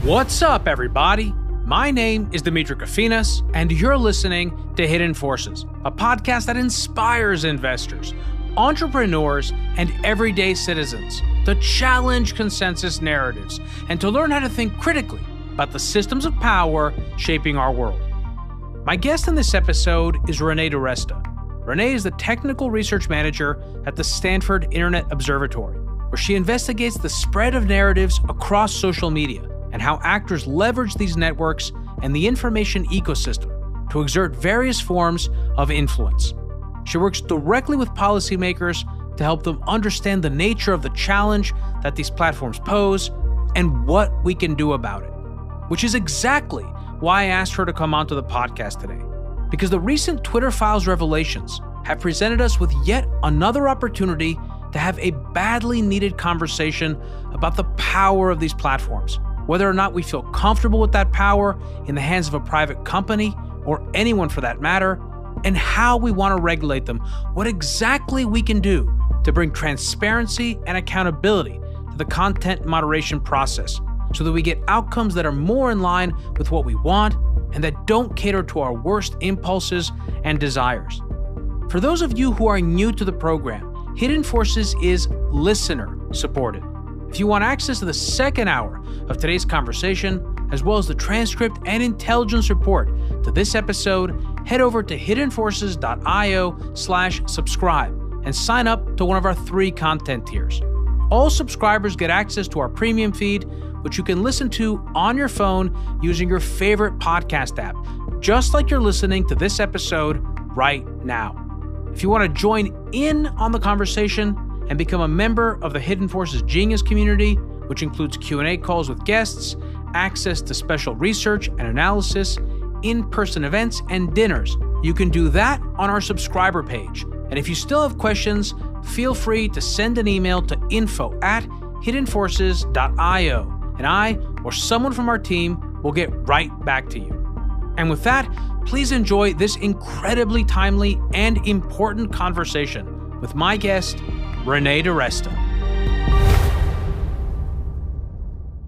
What's up, everybody? My name is Demetri Kofinas, and you're listening to Hidden Forces, a podcast that inspires investors, entrepreneurs, and everyday citizens to challenge consensus narratives and to learn how to think critically about the systems of power shaping our world. My guest in this episode is Renée DiResta. Renée is the technical research manager at the Stanford Internet Observatory, where she investigates the spread of narratives across social media and how actors leverage these networks and the information ecosystem to exert various forms of influence. She works directly with policymakers to help them understand the nature of the challenge that these platforms pose and what we can do about it, which is exactly why I asked her to come onto the podcast today. Because the recent Twitter Files revelations have presented us with yet another opportunity to have a badly needed conversation about the power of these platforms, whether or not we feel comfortable with that power in the hands of a private company or anyone for that matter, and how we want to regulate them, what exactly we can do to bring transparency and accountability to the content moderation process so that we get outcomes that are more in line with what we want and that don't cater to our worst impulses and desires. For those of you who are new to the program, Hidden Forces is listener supported. If you want access to the second hour of today's conversation, as well as the transcript and intelligence report to this episode, head over to hiddenforces.io/subscribe and sign up to one of our 3 content tiers. All subscribers get access to our premium feed, which you can listen to on your phone using your favorite podcast app, just like you're listening to this episode right now. If you want to join in on the conversation and become a member of the Hidden Forces Genius community, which includes Q&A calls with guests, access to special research and analysis, in-person events, and dinners, you can do that on our subscriber page. And if you still have questions, feel free to send an email to info@hiddenforces.io, and I or someone from our team will get right back to you. And with that, please enjoy this incredibly timely and important conversation with my guest, Renée DiResta.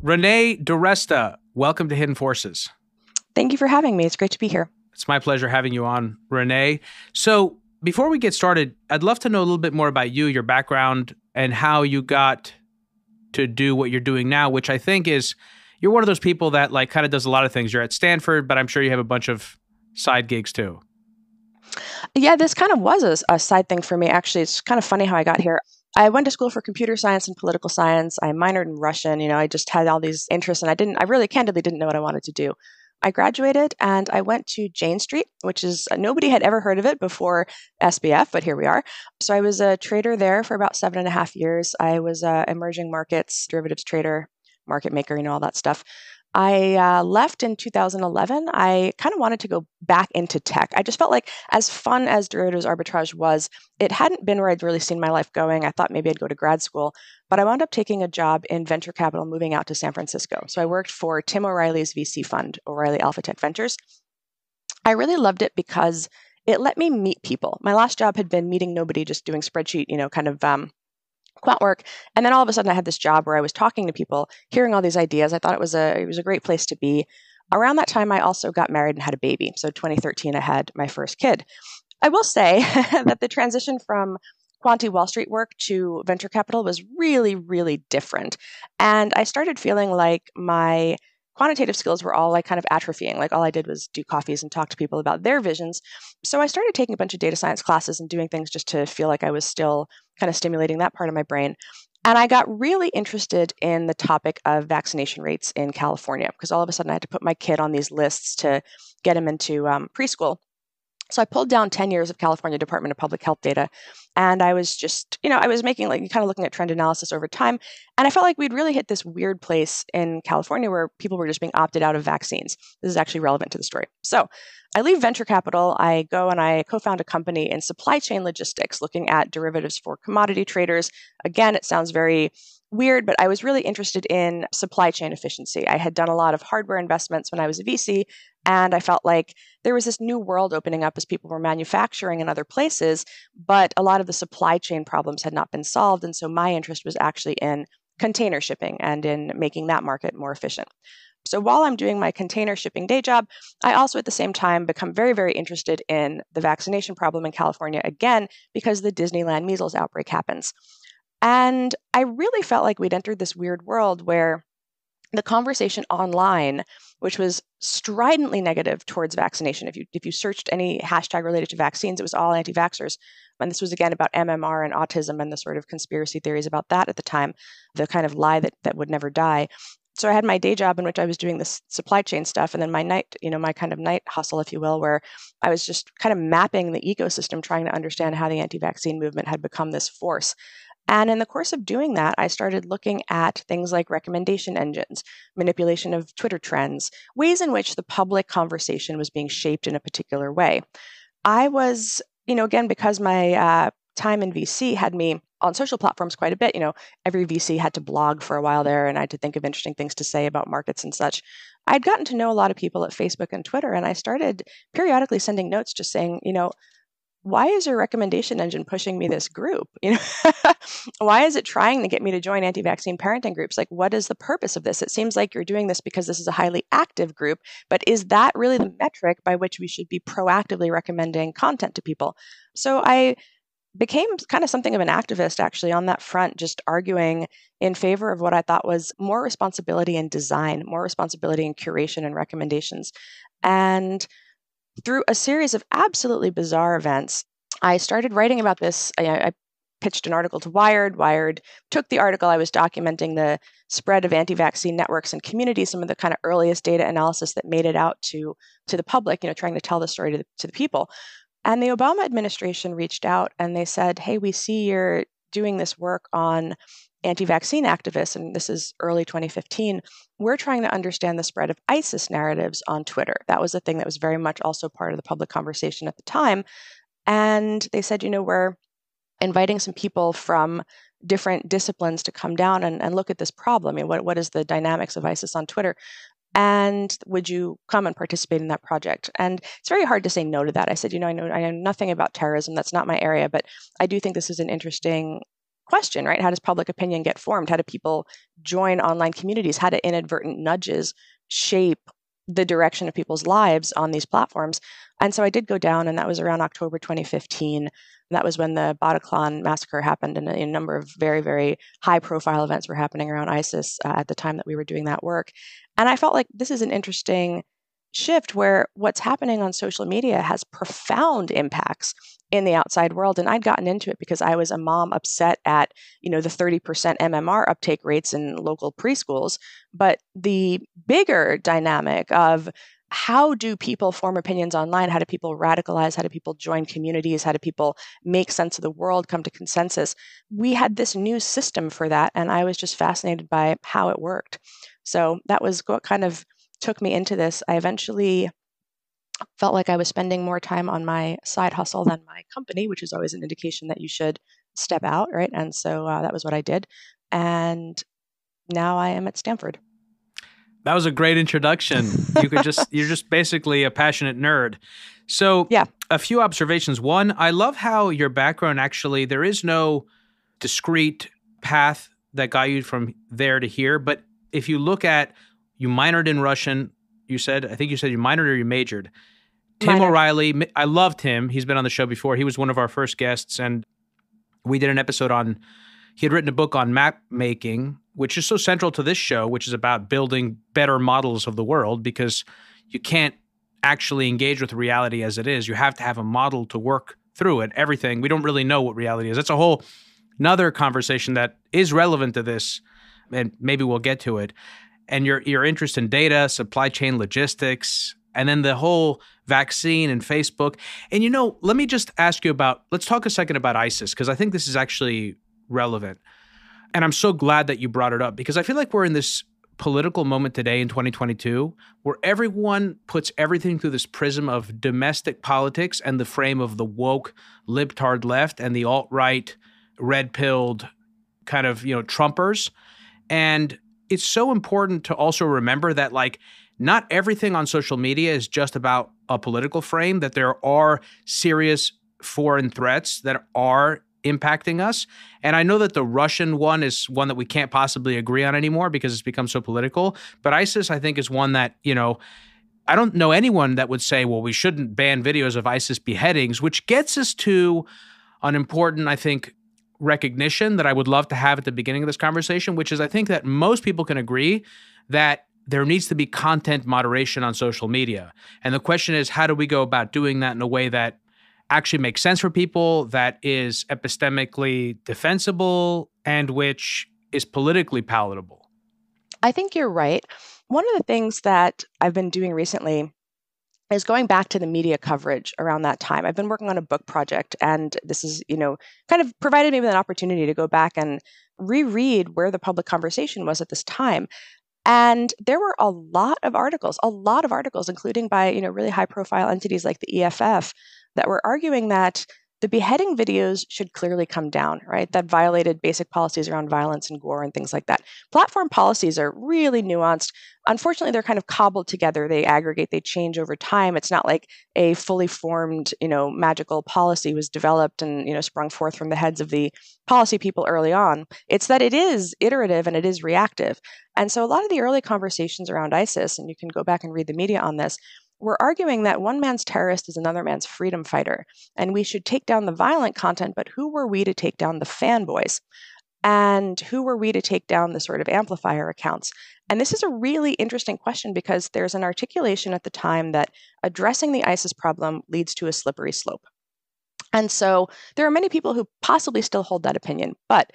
Renée DiResta, welcome to Hidden Forces. Thank you for having me. It's great to be here. It's my pleasure having you on, Renée. So before we get started, I'd love to know a little bit more about you, your background, and how you got to do what you're doing now, which I think is, you're one of those people that like kind of does a lot of things. You're at Stanford, but I'm sure you have a bunch of side gigs too. Yeah, this kind of was a side thing for me. Actually, it's kind of funny how I got here. I went to school for computer science and political science. I minored in Russian. I just had all these interests, and I really candidly didn't know what I wanted to do. I graduated and I went to Jane Street, which is, nobody had ever heard of it before SBF, but here we are. So I was a trader there for about 7.5 years. I was a emerging markets, derivatives trader, market maker, all that stuff. I left in 2011. I kind of wanted to go back into tech. I just felt like, as fun as derivatives arbitrage was, it hadn't been where I'd really seen my life going. I thought maybe I'd go to grad school, but I wound up taking a job in venture capital, moving out to San Francisco. So I worked for Tim O'Reilly's VC fund, O'Reilly Alpha Tech Ventures. I really loved it because it let me meet people. My last job had been meeting nobody, just doing spreadsheet, quant work. And then all of a sudden I had this job where I was talking to people, hearing all these ideas. I thought it was a great place to be. Around that time, I also got married and had a baby. So 2013, I had my first kid. I will say that the transition from quantity Wall Street work to venture capital was really, really different. And I started feeling like my quantitative skills were all like kind of atrophying. Like all I did was do coffees and talk to people about their visions. So I started taking a bunch of data science classes and doing things just to feel like I was still kind of stimulating that part of my brain. And I got really interested in the topic of vaccination rates in California, because all of a sudden I had to put my kid on these lists to get him into preschool. So I pulled down 10 years of California Department of Public Health data, and I was just, I was making kind of looking at trend analysis over time, and I felt like we'd really hit this weird place in California where people were just being opted out of vaccines. This is actually relevant to the story. So I leave venture capital, I go and I co-found a company in supply chain logistics, looking at derivatives for commodity traders. Again, it sounds very weird, but I was really interested in supply chain efficiency. I had done a lot of hardware investments when I was a VC, and I felt like there was this new world opening up as people were manufacturing in other places, but a lot of the supply chain problems had not been solved. And so my interest was actually in container shipping and in making that market more efficient. So while I'm doing my container shipping day job, I also at the same time become very, very interested in the vaccination problem in California again, because the Disneyland measles outbreak happens. And I really felt like we'd entered this weird world where the conversation online, which was stridently negative towards vaccination, if you searched any hashtag related to vaccines, it was all anti-vaxxers. And this was again about MMR and autism and the sort of conspiracy theories about that at the time, the kind of lie that would never die. So I had my day job in which I was doing this supply chain stuff, and then my night, my kind of night hustle, if you will, where I was just kind of mapping the ecosystem, trying to understand how the anti-vaccine movement had become this force. And in the course of doing that, I started looking at things like recommendation engines, manipulation of Twitter trends, ways in which the public conversation was being shaped in a particular way. I was, again, because my time in VC had me on social platforms quite a bit. Every VC had to blog for a while there, and I had to think of interesting things to say about markets and such. I'd gotten to know a lot of people at Facebook and Twitter, and I started periodically sending notes just saying, why is your recommendation engine pushing me this group? Why is it trying to get me to join anti-vaccine parenting groups? Like, what is the purpose of this? It seems like you're doing this because this is a highly active group, but is that really the metric by which we should be proactively recommending content to people? So I became kind of something of an activist actually on that front, just arguing in favor of what I thought was more responsibility in design, more responsibility in curation and recommendations. And through a series of absolutely bizarre events, I started writing about this. I pitched an article to Wired. Wired took the article. I was documenting the spread of anti-vaccine networks and communities, some of the kind of earliest data analysis that made it out to the public, trying to tell the story to the people. And the Obama administration reached out and they said, hey, we see you're doing this work on anti-vaccine activists, and this is early 2015. We're trying to understand the spread of ISIS narratives on Twitter. That was a thing that was very much also part of the public conversation at the time. And they said, we're inviting some people from different disciplines to come down and look at this problem. What is the dynamics of ISIS on Twitter? And would you come and participate in that project? And it's very hard to say no to that. I said, I know nothing about terrorism. That's not my area, but I do think this is an interesting question, right? How does public opinion get formed? How do people join online communities? How do inadvertent nudges shape the direction of people's lives on these platforms? And so I did go down, and that was around October 2015. That was when the Bataclan massacre happened, and a number of very, very high-profile events were happening around ISIS at the time that we were doing that work. And I felt like this is an interesting shift where what's happening on social media has profound impacts in the outside world. And I'd gotten into it because I was a mom upset at, the 30% MMR uptake rates in local preschools. But the bigger dynamic of how do people form opinions online? How do people radicalize? How do people join communities? How do people make sense of the world, come to consensus? We had this new system for that, and I was just fascinated by how it worked. So that was what kind of took me into this. I eventually felt like I was spending more time on my side hustle than my company, which is always an indication that you should step out, right? And so that was what I did. And now I am at Stanford. That was a great introduction. You're just basically a passionate nerd. So yeah, a few observations. One, I love how your background actually, there is no discrete path that got you from there to here. But if you look at, you minored in Russian, I think you said you minored or you majored. Tim O'Reilly, I loved him. He's been on the show before. He was one of our first guests, and we did an episode on, he had written a book on map making, which is so central to this show, which is about building better models of the world, because you can't actually engage with reality as it is. You have to have a model to work through it. Everything, we don't really know what reality is. That's a whole another conversation that is relevant to this, and maybe we'll get to it. And your interest in data, supply chain logistics, and then the whole vaccine and Facebook. And let me just ask you let's talk a second about ISIS, because I think this is actually relevant. And I'm so glad that you brought it up, because I feel like we're in this political moment today in 2022 where everyone puts everything through this prism of domestic politics and the frame of the woke libtard left and the alt-right red-pilled kind of, Trumpers. And it's so important to also remember that not everything on social media is just about a political frame, that there are serious foreign threats that are impacting us. And I know that the Russian one is one that we can't possibly agree on anymore because it's become so political. But ISIS, I think, is one that, I don't know anyone that would say, well, we shouldn't ban videos of ISIS beheadings, which gets us to an important, I think, recognition that I would love to have at the beginning of this conversation, which is I think that most people can agree that there needs to be content moderation on social media. And the question is, how do we go about doing that in a way that actually makes sense for people, that is epistemically defensible, and which is politically palatable? I think you're right. One of the things that I've been doing recently is going back to the media coverage around that time. I've been working on a book project, and this is, kind of provided me with an opportunity to go back and reread where the public conversation was at this time. And there were a lot of articles, including by, really high profile entities like the EFF, that were arguing that the beheading videos should clearly come down, right? That violated basic policies around violence and gore and things like that. Platform policies are really nuanced. Unfortunately, they're kind of cobbled together. They aggregate, they change over time. It's not like a fully formed, magical policy was developed and, sprung forth from the heads of the policy people early on. It's that it is iterative and it is reactive. And so a lot of the early conversations around ISIS, and you can go back and read the media on this, we're arguing that one man's terrorist is another man's freedom fighter, and we should take down the violent content, but who were we to take down the fanboys? And who were we to take down the sort of amplifier accounts? And this is a really interesting question because there's an articulation at the time that addressing the ISIS problem leads to a slippery slope. And so there are many people who possibly still hold that opinion, but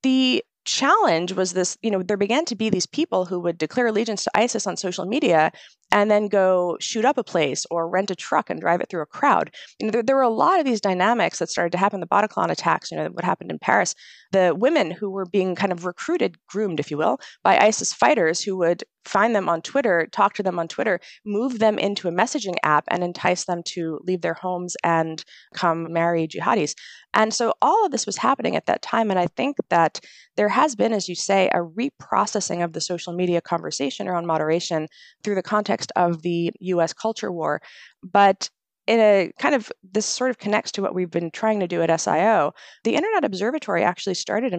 the challenge was this, there began to be these people who would declare allegiance to ISIS on social media and then go shoot up a place or rent a truck and drive it through a crowd. There were a lot of these dynamics that started to happen. The Bataclan attacks, what happened in Paris, the women who were being kind of recruited, groomed, if you will, by ISIS fighters who would find them on Twitter, talk to them on Twitter, move them into a messaging app and entice them to leave their homes and come marry jihadis. And so all of this was happening at that time. And I think that there has been, as you say, a reprocessing of the social media conversation around moderation through the context of the US culture war. But in a kind of, this sort of connects to what we've been trying to do at SIO. The Internet Observatory actually started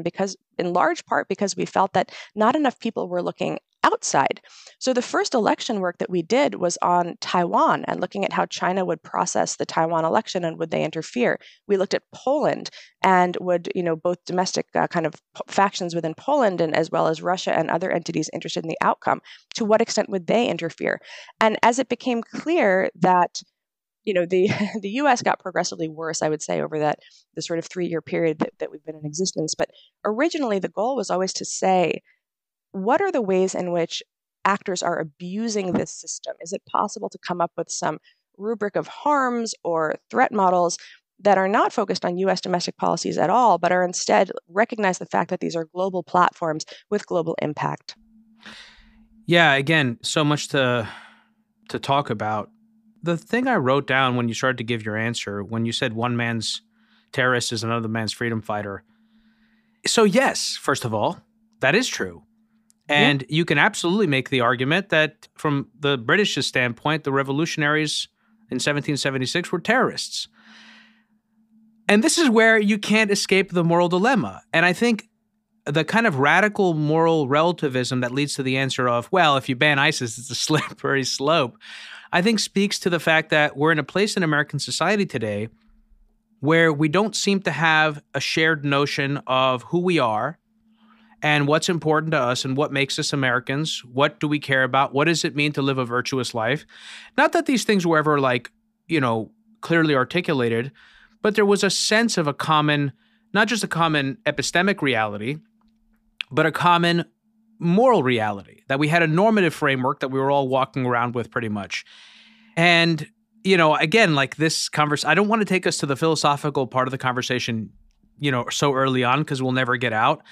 in large part because we felt that not enough people were looking outside. So the first election work that we did was on Taiwan and looking at how China would process the Taiwan election and would they interfere. We looked at Poland and would, both domestic kind of factions within Poland and as well as Russia and other entities interested in the outcome, to what extent would they interfere? And as it became clear that the U.S. got progressively worse, I would say, over the sort of 3-year period that we've been in existence. But originally, the goal was always to say, what are the ways in which actors are abusing this system? Is it possible to come up with some rubric of harms or threat models that are not focused on U.S. domestic policies at all, but are instead recognize the fact that these are global platforms with global impact? Yeah, again, so much to talk about. The thing I wrote down when you started to give your answer, when you said one man's terrorist is another man's freedom fighter. So yes, first of all, that is true. And you can absolutely make the argument that from the British standpoint, the revolutionaries in 1776 were terrorists. And this is where you can't escape the moral dilemma. And I think the kind of radical moral relativism that leads to the answer of, well, if you ban ISIS, it's a slippery slope, I think speaks to the fact that we're in a place in American society today where we don't seem to have a shared notion of who we are and what's important to us and what makes us Americans. What do we care about? What does it mean to live a virtuous life? Not that these things were ever clearly articulated, but there was a sense of a common, not just a common epistemic reality, but a common moral reality, that we had a normative framework that we were all walking around with pretty much. And, again, like this conversation, I don't want to take us to the philosophical part of the conversation, so early on because we'll never get out.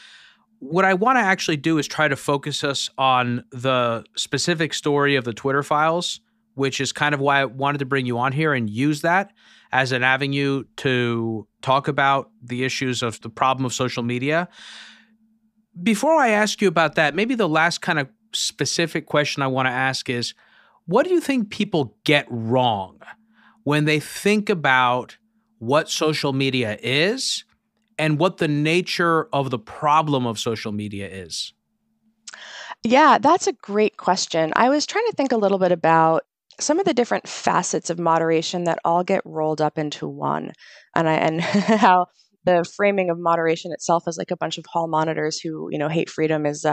What I want to actually do is try to focus us on the specific story of the Twitter files, which is kind of why I wanted to bring you on here and use that as an avenue to talk about the issues of the problem of social media. Before I ask you about that, maybe the last kind of specific question I want to ask is, what do you think people get wrong when they think about what social media is and what the nature of the problem of social media is? Yeah, that's a great question. I was trying to think a little bit about some of the different facets of moderation that all get rolled up into one, and how the framing of moderation itself as like a bunch of hall monitors who hate freedom is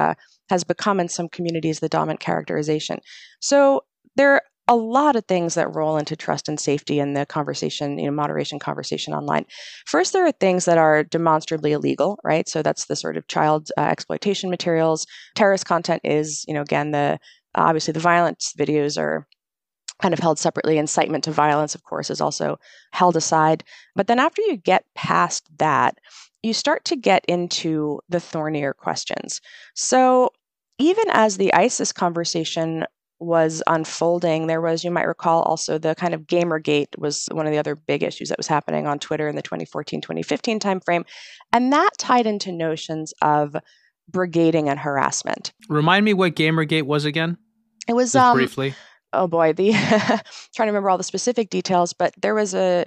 has become in some communities the dominant characterization. So there are a lot of things that roll into trust and safety in the conversation, moderation conversation online. First, there are things that are demonstrably illegal, right? So that's the sort of child exploitation materials. Terrorist content is, again, the obviously the violence videos are kind of held separately. Incitement to violence, of course, is also held aside. But then after you get past that, you start to get into the thornier questions. So even as the ISIS conversation was unfolding, there was, you might recall, also the kind of Gamergate was one of the other big issues that was happening on Twitter in the 2014-2015 timeframe. And that tied into notions of brigading and harassment. Remind me what Gamergate was again? It was just briefly. Oh boy, the trying to remember all the specific details, but there was a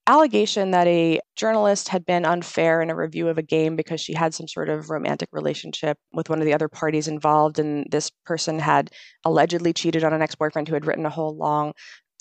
allegation that a journalist had been unfair in a review of a game because she had some sort of romantic relationship with one of the other parties involved, and this person had allegedly cheated on an ex-boyfriend who had written a whole long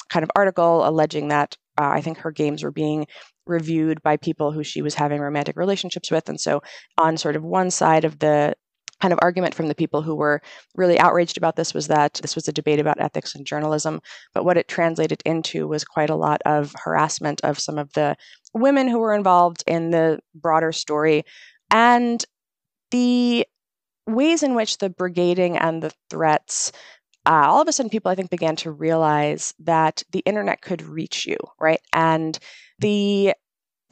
kind of article alleging that I think her games were being reviewed by people who she was having romantic relationships with. And so on sort of one side of the kind of argument from the people who were really outraged about this was that this was a debate about ethics and journalism. But what it translated into was quite a lot of harassment of some of the women who were involved in the broader story. And the ways in which the brigading and the threats, all of a sudden people, I think, began to realize that the internet could reach you, right? And the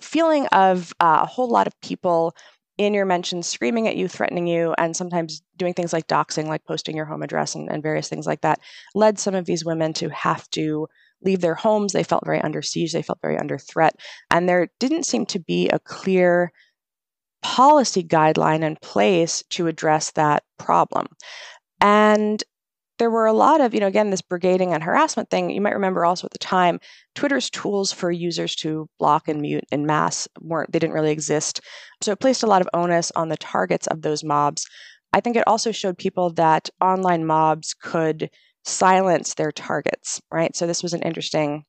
feeling of a whole lot of people in your mentions screaming at you, threatening you, and sometimes doing things like doxing, like posting your home address and various things like that, led some of these women to have to leave their homes. They felt very under siege. They felt very under threat. And there didn't seem to be a clear policy guideline in place to address that problem. And there were a lot of, again, this brigading and harassment thing. You might remember also at the time, Twitter's tools for users to block and mute en masse they didn't really exist. So it placed a lot of onus on the targets of those mobs. I think it also showed people that online mobs could silence their targets, right? So this was an interesting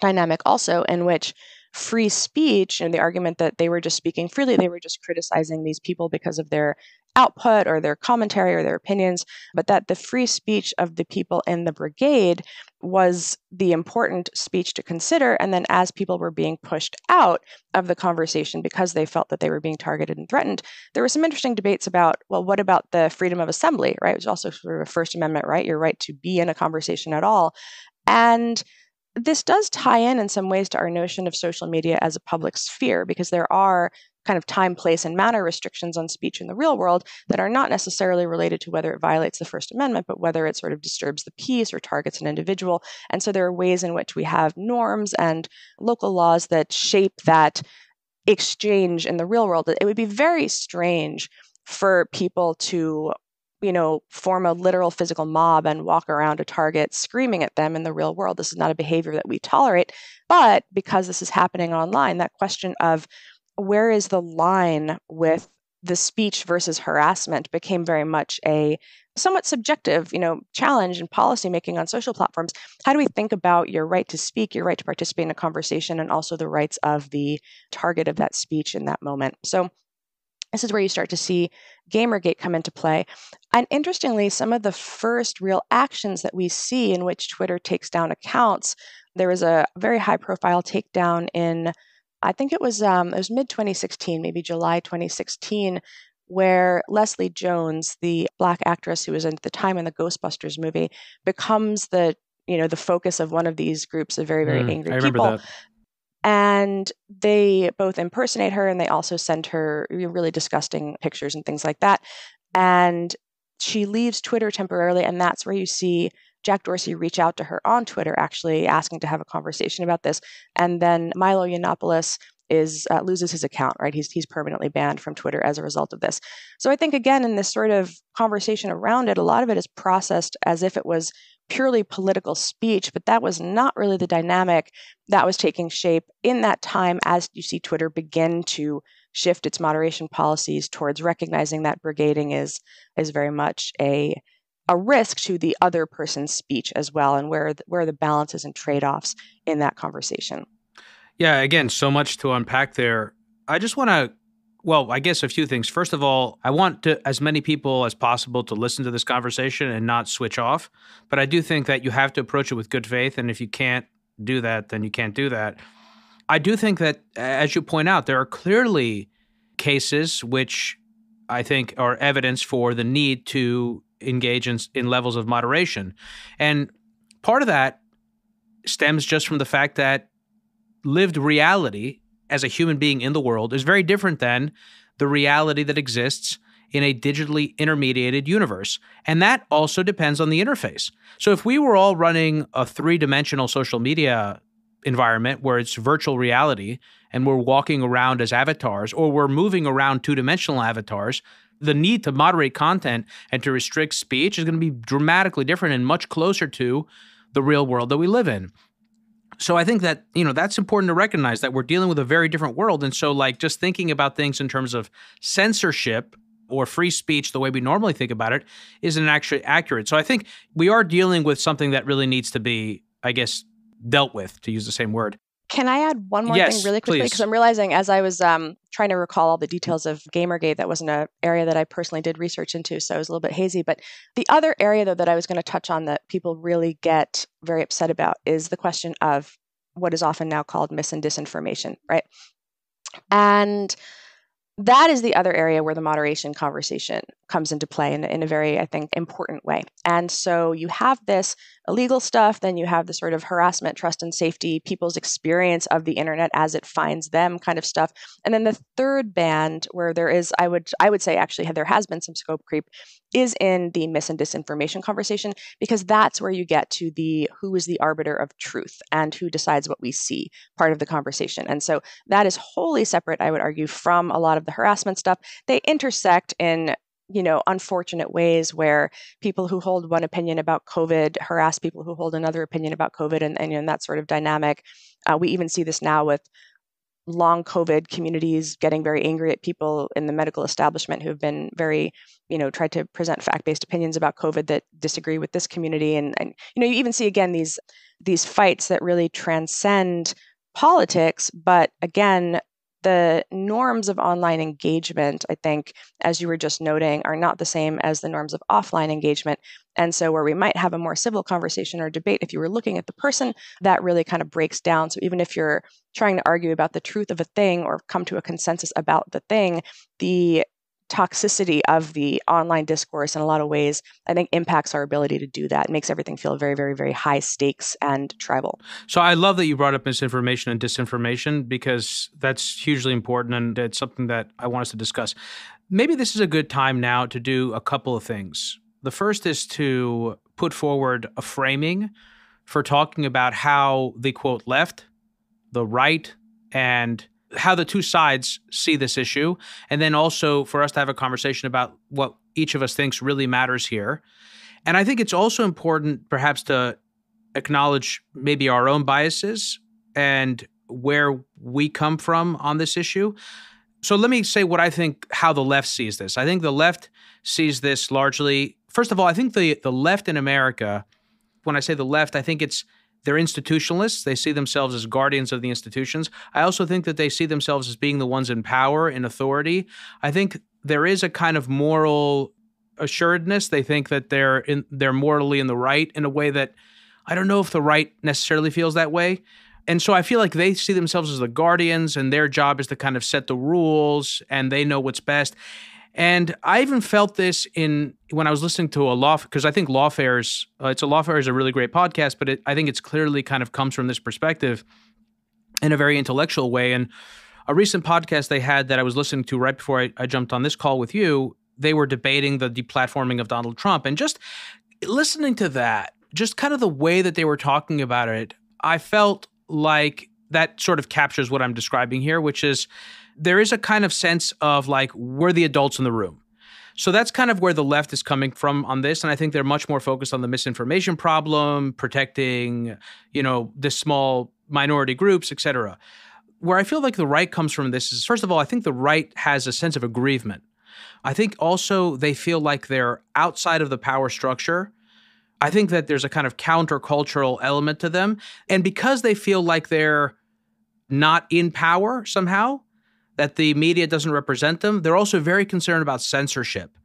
dynamic also in which free speech and the argument that they were just speaking freely, they were just criticizing these people because of their output or their commentary or their opinions, but that the free speech of the people in the brigade was the important speech to consider. And then as people were being pushed out of the conversation because they felt that they were being targeted and threatened, there were some interesting debates about, well, what about the freedom of assembly, right? Which is also sort of a First Amendment right, your right to be in a conversation at all. And this does tie in some ways to our notion of social media as a public sphere, because there are kind of time, place, and manner restrictions on speech in the real world that are not necessarily related to whether it violates the First Amendment, but whether it sort of disturbs the peace or targets an individual. And so there are ways in which we have norms and local laws that shape that exchange in the real world. It would be very strange for people to form a literal physical mob and walk around a target screaming at them in the real world. This is not a behavior that we tolerate. But because this is happening online, that question of where is the line with the speech versus harassment became very much a somewhat subjective, challenge in policymaking on social platforms. How do we think about your right to speak, your right to participate in a conversation, and also the rights of the target of that speech in that moment? So this is where you start to see Gamergate come into play. And interestingly, some of the first real actions that we see in which Twitter takes down accounts, there was a very high-profile takedown in, I think it was mid-2016, maybe July 2016, where Leslie Jones, the Black actress who was at the time in the Ghostbusters movie, becomes the focus of one of these groups of very, very angry I remember people. that. And they both impersonate her and they also send her really disgusting pictures and things like that. And she leaves Twitter temporarily, and that's where you see Jack Dorsey reach out to her on Twitter, actually asking to have a conversation about this. And then Milo Yiannopoulos loses his account, right? He's permanently banned from Twitter as a result of this. So I think, again, in this sort of conversation around it, a lot of it is processed as if it was purely political speech, but that was not really the dynamic that was taking shape in that time as you see Twitter begin to shift its moderation policies towards recognizing that brigading is very much a risk to the other person's speech as well, and where the balances and trade-offs in that conversation. Yeah, again, so much to unpack there. I just want to, well, I guess a few things. First of all, I want as many people as possible to listen to this conversation and not switch off. But I do think that you have to approach it with good faith. And if you can't do that, then you can't do that. I do think that, as you point out, there are clearly cases which I think are evidence for the need to engage in levels of moderation. And part of that stems just from the fact that lived reality as a human being in the world is very different than the reality that exists in a digitally intermediated universe. And that also depends on the interface. So if we were all running a three-dimensional social media environment where it's virtual reality and we're walking around as avatars, or we're moving around two-dimensional avatars, the need to moderate content and to restrict speech is going to be dramatically different and much closer to the real world that we live in. So I think that, that's important to recognize that we're dealing with a very different world. And so just thinking about things in terms of censorship or free speech, the way we normally think about it, isn't actually accurate. So I think we are dealing with something that really needs to be, I guess, dealt with, to use the same word. Can I add one more thing really quickly? Because I'm realizing as I was trying to recall all the details of Gamergate, that wasn't an area that I personally did research into, so I was a little bit hazy. But the other area, though, that I was going to touch on that people really get very upset about is the question of what is often now called mis and disinformation, right? And that is the other area where the moderation conversation comes into play in a very, I think, important way. And so you have this illegal stuff, then you have the sort of harassment, trust and safety, people's experience of the internet as it finds them kind of stuff. And then the third band where there is, I would say actually there has been some scope creep, is in the mis and disinformation conversation, because that's where you get to the who is the arbiter of truth and who decides what we see part of the conversation. And so that is wholly separate, I would argue, from a lot of the harassment stuff. They intersect in unfortunate ways where people who hold one opinion about COVID harass people who hold another opinion about COVID, and that sort of dynamic. We even see this now with long COVID communities getting very angry at people in the medical establishment who have been very, tried to present fact-based opinions about COVID that disagree with this community. And you even see again these fights that really transcend politics, but again, the norms of online engagement, I think, as you were just noting, are not the same as the norms of offline engagement. And so where we might have a more civil conversation or debate, if you were looking at the person, that really kind of breaks down. So even if you're trying to argue about the truth of a thing or come to a consensus about the thing, the toxicity of the online discourse in a lot of ways, I think, impacts our ability to do that. It makes everything feel very, very, very high stakes and tribal. So I love that you brought up misinformation and disinformation, because that's hugely important, and it's something that I want us to discuss. Maybe this is a good time now to do a couple of things. The first is to put forward a framing for talking about how the, quote, left, the right, and how the two sides see this issue, and then also for us to have a conversation about what each of us thinks really matters here. And I think it's also important perhaps to acknowledge maybe our own biases and where we come from on this issue. So let me say what I think, how the left sees this. I think the left sees this largely, first of all, I think the left in America, when I say the left, I think they're institutionalists. They see themselves as guardians of the institutions. I also think that they see themselves as being the ones in power, in authority. I think there is a kind of moral assuredness. They think that they're morally in the right in a way that I don't know if the right necessarily feels that way. And so I feel like they see themselves as the guardians, and their job is to kind of set the rules, and they know what's best. And I even felt this when I was listening to because I think Lawfare's Lawfare is a really great podcast, but I think it's clearly kind of comes from this perspective in a very intellectual way. And a recent podcast they had that I was listening to right before I jumped on this call with you, they were debating the deplatforming of Donald Trump. And just listening to that, just kind of the way that they were talking about it, I felt like that sort of captures what I'm describing here, which is there is a kind of sense of we're the adults in the room. So that's kind of where the left is coming from on this. And I think they're much more focused on the misinformation problem, protecting, the small minority groups, et cetera. where I feel like the right comes from this is, first of all, I think the right has a sense of aggrievement. I think also they feel like they're outside of the power structure. I think that there's a kind of countercultural element to them. And because they feel like they're not in power somehow, that the media doesn't represent them, they're also very concerned about censorship.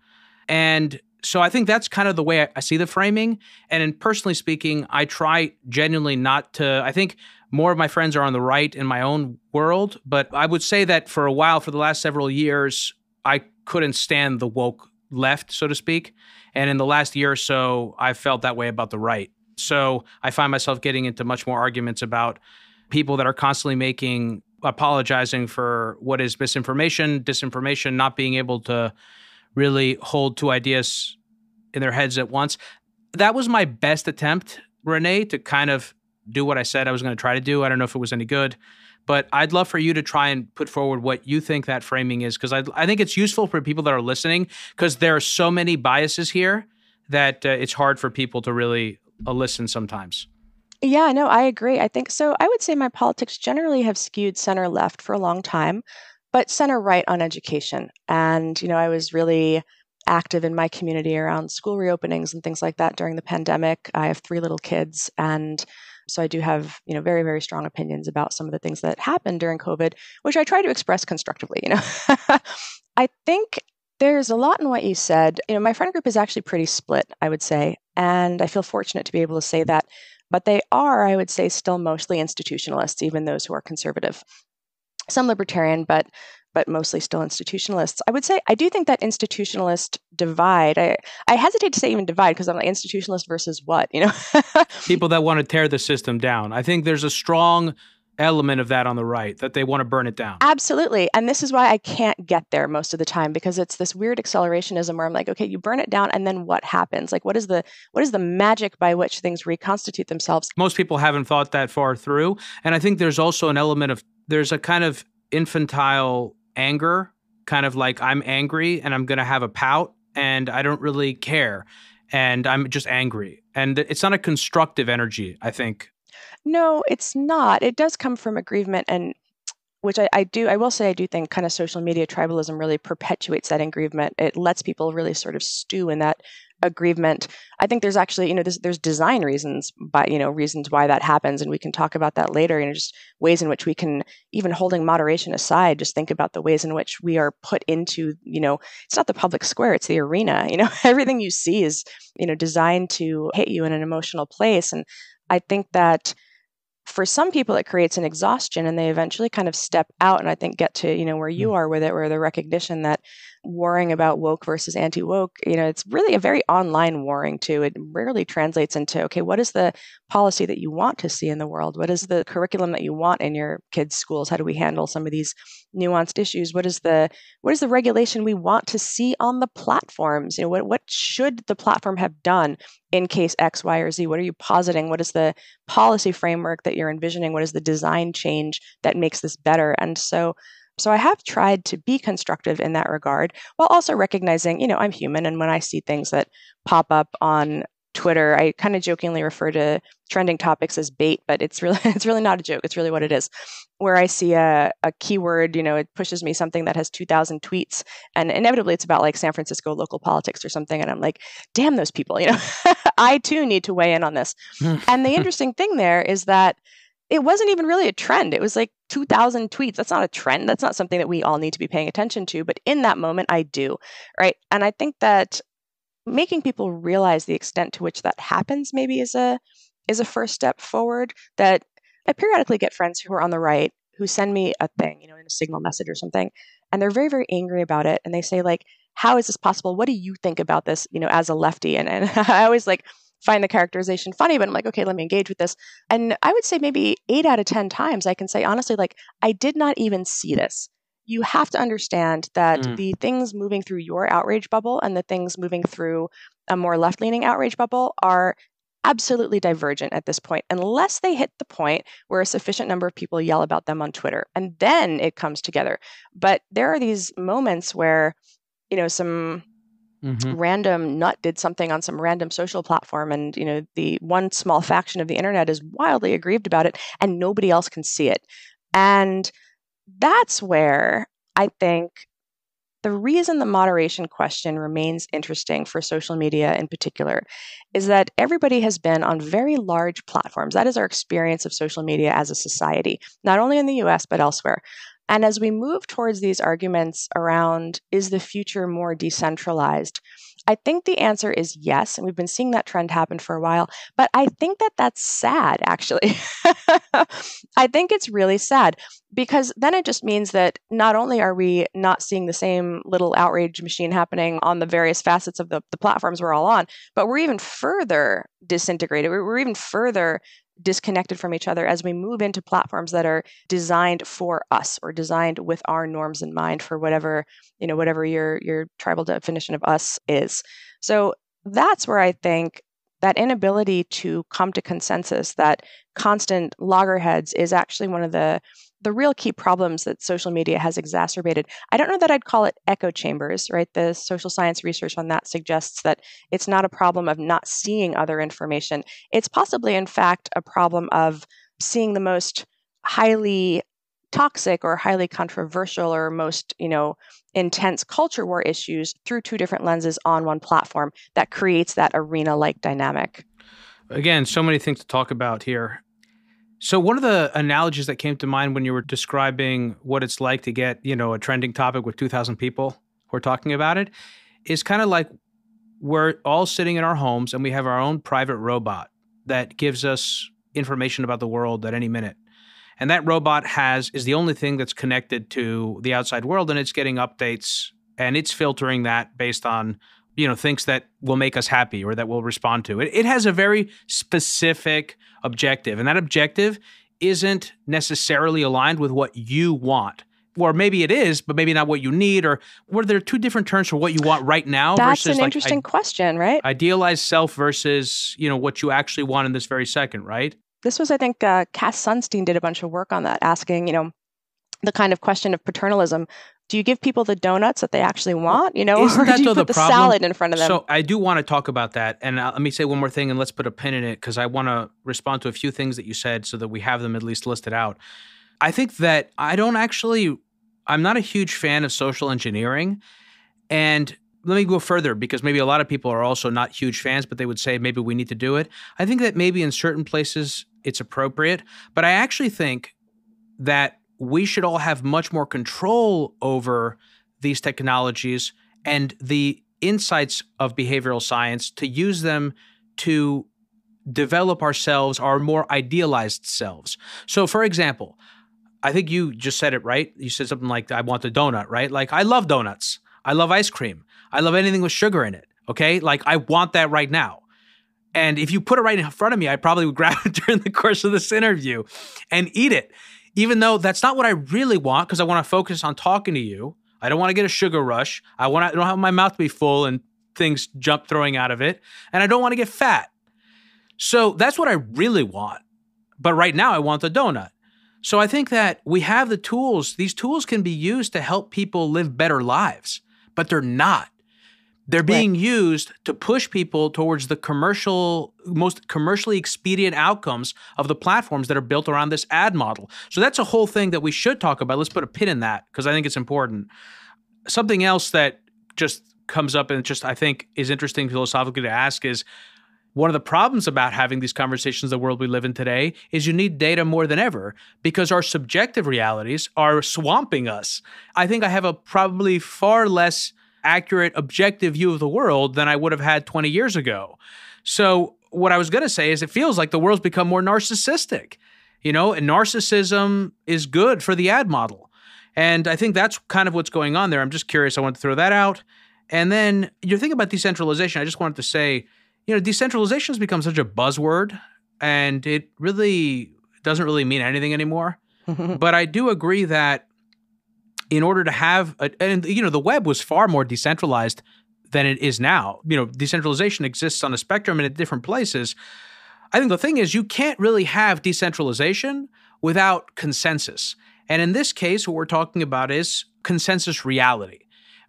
And so I think that's kind of the way I see the framing. And in personally speaking, I try genuinely not to, I think more of my friends are on the right in my own world, but I would say that for a while, for the last several years, I couldn't stand the woke left, so to speak. And in the last year or so, I felt that way about the right. So I find myself getting into much more arguments about people that are constantly apologizing for what is misinformation, disinformation, not being able to really hold two ideas in their heads at once. That was my best attempt, Renee, to kind of do what I said I was going to try to do. I don't know if it was any good, but I'd love for you to try and put forward what you think that framing is, because I think it's useful for people that are listening, because there are so many biases here that it's hard for people to really listen sometimes. Yeah, no, I agree. I think so. I would say my politics generally have skewed center left for a long time, but center right on education. And, I was really active in my community around school reopenings and things like that during the pandemic. I have 3 little kids. And so I do have, very, very strong opinions about some of the things that happened during COVID, which I try to express constructively, I think there's a lot in what you said. My friend group is actually pretty split, I would say. And I feel fortunate to be able to say that. But they are, I would say, still mostly institutionalists, even those who are conservative. Some libertarian, but mostly still institutionalists. I would say I do think that institutionalist divide, I hesitate to say even divide, because I'm like, institutionalist versus what, People that want to tear the system down. I think there's a strong element of that on the right, that they want to burn it down. Absolutely. And this is why I can't get there most of the time, because it's this weird accelerationism where I'm like, okay, you burn it down and then what happens? Like, what is the magic by which things reconstitute themselves? Most people haven't thought that far through. And I think there's also an element of, there's a kind of infantile anger, kind of like, I'm angry and I'm going to have a pout and I don't really care. And I'm just angry. And it's not a constructive energy, I think. No, it's not. It does come from aggrievement, and which I will say I do think kind of social media tribalism really perpetuates that aggrievement. It lets people really sort of stew in that aggrievement. I think there's actually, there's design reasons, but, reasons why that happens. And we can talk about that later, just ways in which we can, even holding moderation aside, just think about the ways in which we are put into, it's not the public square, it's the arena. Everything you see is, designed to hit you in an emotional place. And I think that for some people, it creates an exhaustion and they eventually kind of step out and I think get to, where you are with it, where the recognition that warring about woke versus anti-woke, it's really a very online warring too. It rarely translates into, okay, what is the policy that you want to see in the world? What is the curriculum that you want in your kids' schools? How do we handle some of these nuanced issues? What is the regulation we want to see on the platforms? What should the platform have done in case X, Y, or Z? What are you positing? What is the policy framework that you're envisioning? What is the design change that makes this better? And so I have tried to be constructive in that regard, while also recognizing, I'm human. And when I see things that pop up on Twitter, I kind of jokingly refer to trending topics as bait, but it's really not a joke. It's really what it is. Where I see a keyword, it pushes me something that has 2,000 tweets, and inevitably it's about like San Francisco local politics or something. And I'm like, damn those people, I too need to weigh in on this. And the interesting thing there is that it wasn't even really a trend. It was like 2,000 tweets. That's not a trend. That's not something that we all need to be paying attention to. But in that moment, I do, right? And I think that making people realize the extent to which that happens maybe is a first step forward. That I periodically get friends who are on the right who send me a thing, in a Signal message or something, and they're very, very angry about it. And they say like, how is this possible? What do you think about this, as a lefty? And I always like find the characterization funny, but I'm like, okay, let me engage with this. And I would say maybe 8 out of 10 times I can say, honestly, like, I did not even see this. You have to understand that the things moving through your outrage bubble and the things moving through a more left-leaning outrage bubble are absolutely divergent at this point, unless they hit the point where a sufficient number of people yell about them on Twitter. And then it comes together. But there are these moments where, some random nut did something on some random social platform, and the one small faction of the internet is wildly aggrieved about it and nobody else can see it. And that's where I think the reason the moderation question remains interesting for social media in particular is that everybody has been on very large platforms. That is our experience of social media as a society, not only in the US, but elsewhere. And as we move towards these arguments around, is the future more decentralized? I think the answer is yes. And we've been seeing that trend happen for a while. But I think that that's sad, actually. I think it's really sad because then it just means that not only are we not seeing the same little outrage machine happening on the various facets of the platforms we're all on, but we're even further disintegrated. We're even further disconnected from each other as we move into platforms that are designed for us or designed with our norms in mind for whatever your tribal definition of us is. So that's where I think that inability to come to consensus, that constant loggerheads, is actually one of the real key problems that social media has exacerbated. I don't know that I'd call it echo chambers, right? The social science research on that suggests that it's not a problem of not seeing other information. It's possibly, in fact, a problem of seeing the most highly toxic or highly controversial or most, intense culture war issues through two different lenses on one platform that creates that arena-like dynamic. Again, so many things to talk about here. So one of the analogies that came to mind when you were describing what it's like to get, a trending topic with 2,000 people who are talking about it is kind of like we're all sitting in our homes and we have our own private robot that gives us information about the world at any minute. And that robot is the only thing that's connected to the outside world, and it's getting updates and it's filtering that based on, things that will make us happy or that we'll respond to. It has a very specific objective, and that objective isn't necessarily aligned with what you want. Or maybe it is, but maybe not what you need. Or were there two different terms for what you want right now? That's versus an interesting question, right? Idealized self versus, what you actually want in this very second, right? This was, I think, Cass Sunstein did a bunch of work on that, asking, the kind of question of paternalism. Do you give people the donuts that they actually want, or do you put the salad in front of them? So I do want to talk about that. And let me say one more thing, and let's put a pin in it, because I want to respond to a few things that you said so that we have them at least listed out. I think that I'm not a huge fan of social engineering. And let me go further, because maybe a lot of people are also not huge fans, but they would say maybe we need to do it. I think that maybe in certain places it's appropriate, but I actually think that we should all have much more control over these technologies and the insights of behavioral science to use them to develop ourselves, our more idealized selves. So, for example, I think you just said it right. You said something like, I want a donut, right? Like, I love donuts. I love ice cream. I love anything with sugar in it, okay? Like, I want that right now. And if you put it right in front of me, I probably would grab it during the course of this interview and eat it. Even though that's not what I really want, because I want to focus on talking to you. I don't want to get a sugar rush. I don't have my mouth to be full and things throwing out of it. And I don't want to get fat. So that's what I really want. But right now I want the donut. So I think that we have the tools. These tools can be used to help people live better lives, but they're not. They're being used to push people towards the most commercially expedient outcomes of the platforms that are built around this ad model. So that's a whole thing that we should talk about. Let's put a pin in that, because I think it's important. Something else that just comes up and just I think is interesting philosophically to ask is, one of the problems about having these conversations in the world we live in today is you need data more than ever, because our subjective realities are swamping us. I think I have a probably far less accurate, objective view of the world than I would have had 20 years ago. So what I was going to say is it feels like the world's become more narcissistic, and narcissism is good for the ad model. And I think that's kind of what's going on there. I'm just curious. I want to throw that out. And then you're thinking about decentralization. I just wanted to say, decentralization has become such a buzzword, and it really doesn't really mean anything anymore. But I do agree that in order to have, the web was far more decentralized than it is now. Decentralization exists on a spectrum and at different places. I think the thing is, you can't really have decentralization without consensus. And in this case, what we're talking about is consensus reality.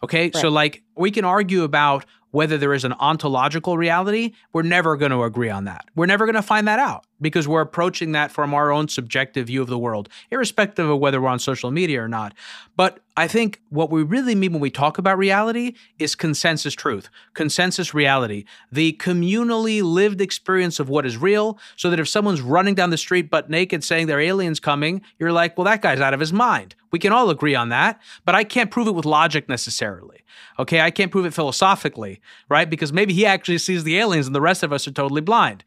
Okay, right. So like we can argue about whether there is an ontological reality. We're never going to agree on that. We're never going to find that out. because we're approaching that from our own subjective view of the world, irrespective of whether we're on social media or not. But I think what we really mean when we talk about reality is consensus truth, consensus reality, the communally lived experience of what is real, so that if someone's running down the street butt naked saying there are aliens coming, you're like, well, that guy's out of his mind. We can all agree on that, but I can't prove it with logic necessarily. Okay, I can't prove it philosophically, right? Because maybe he actually sees the aliens and the rest of us are totally blind.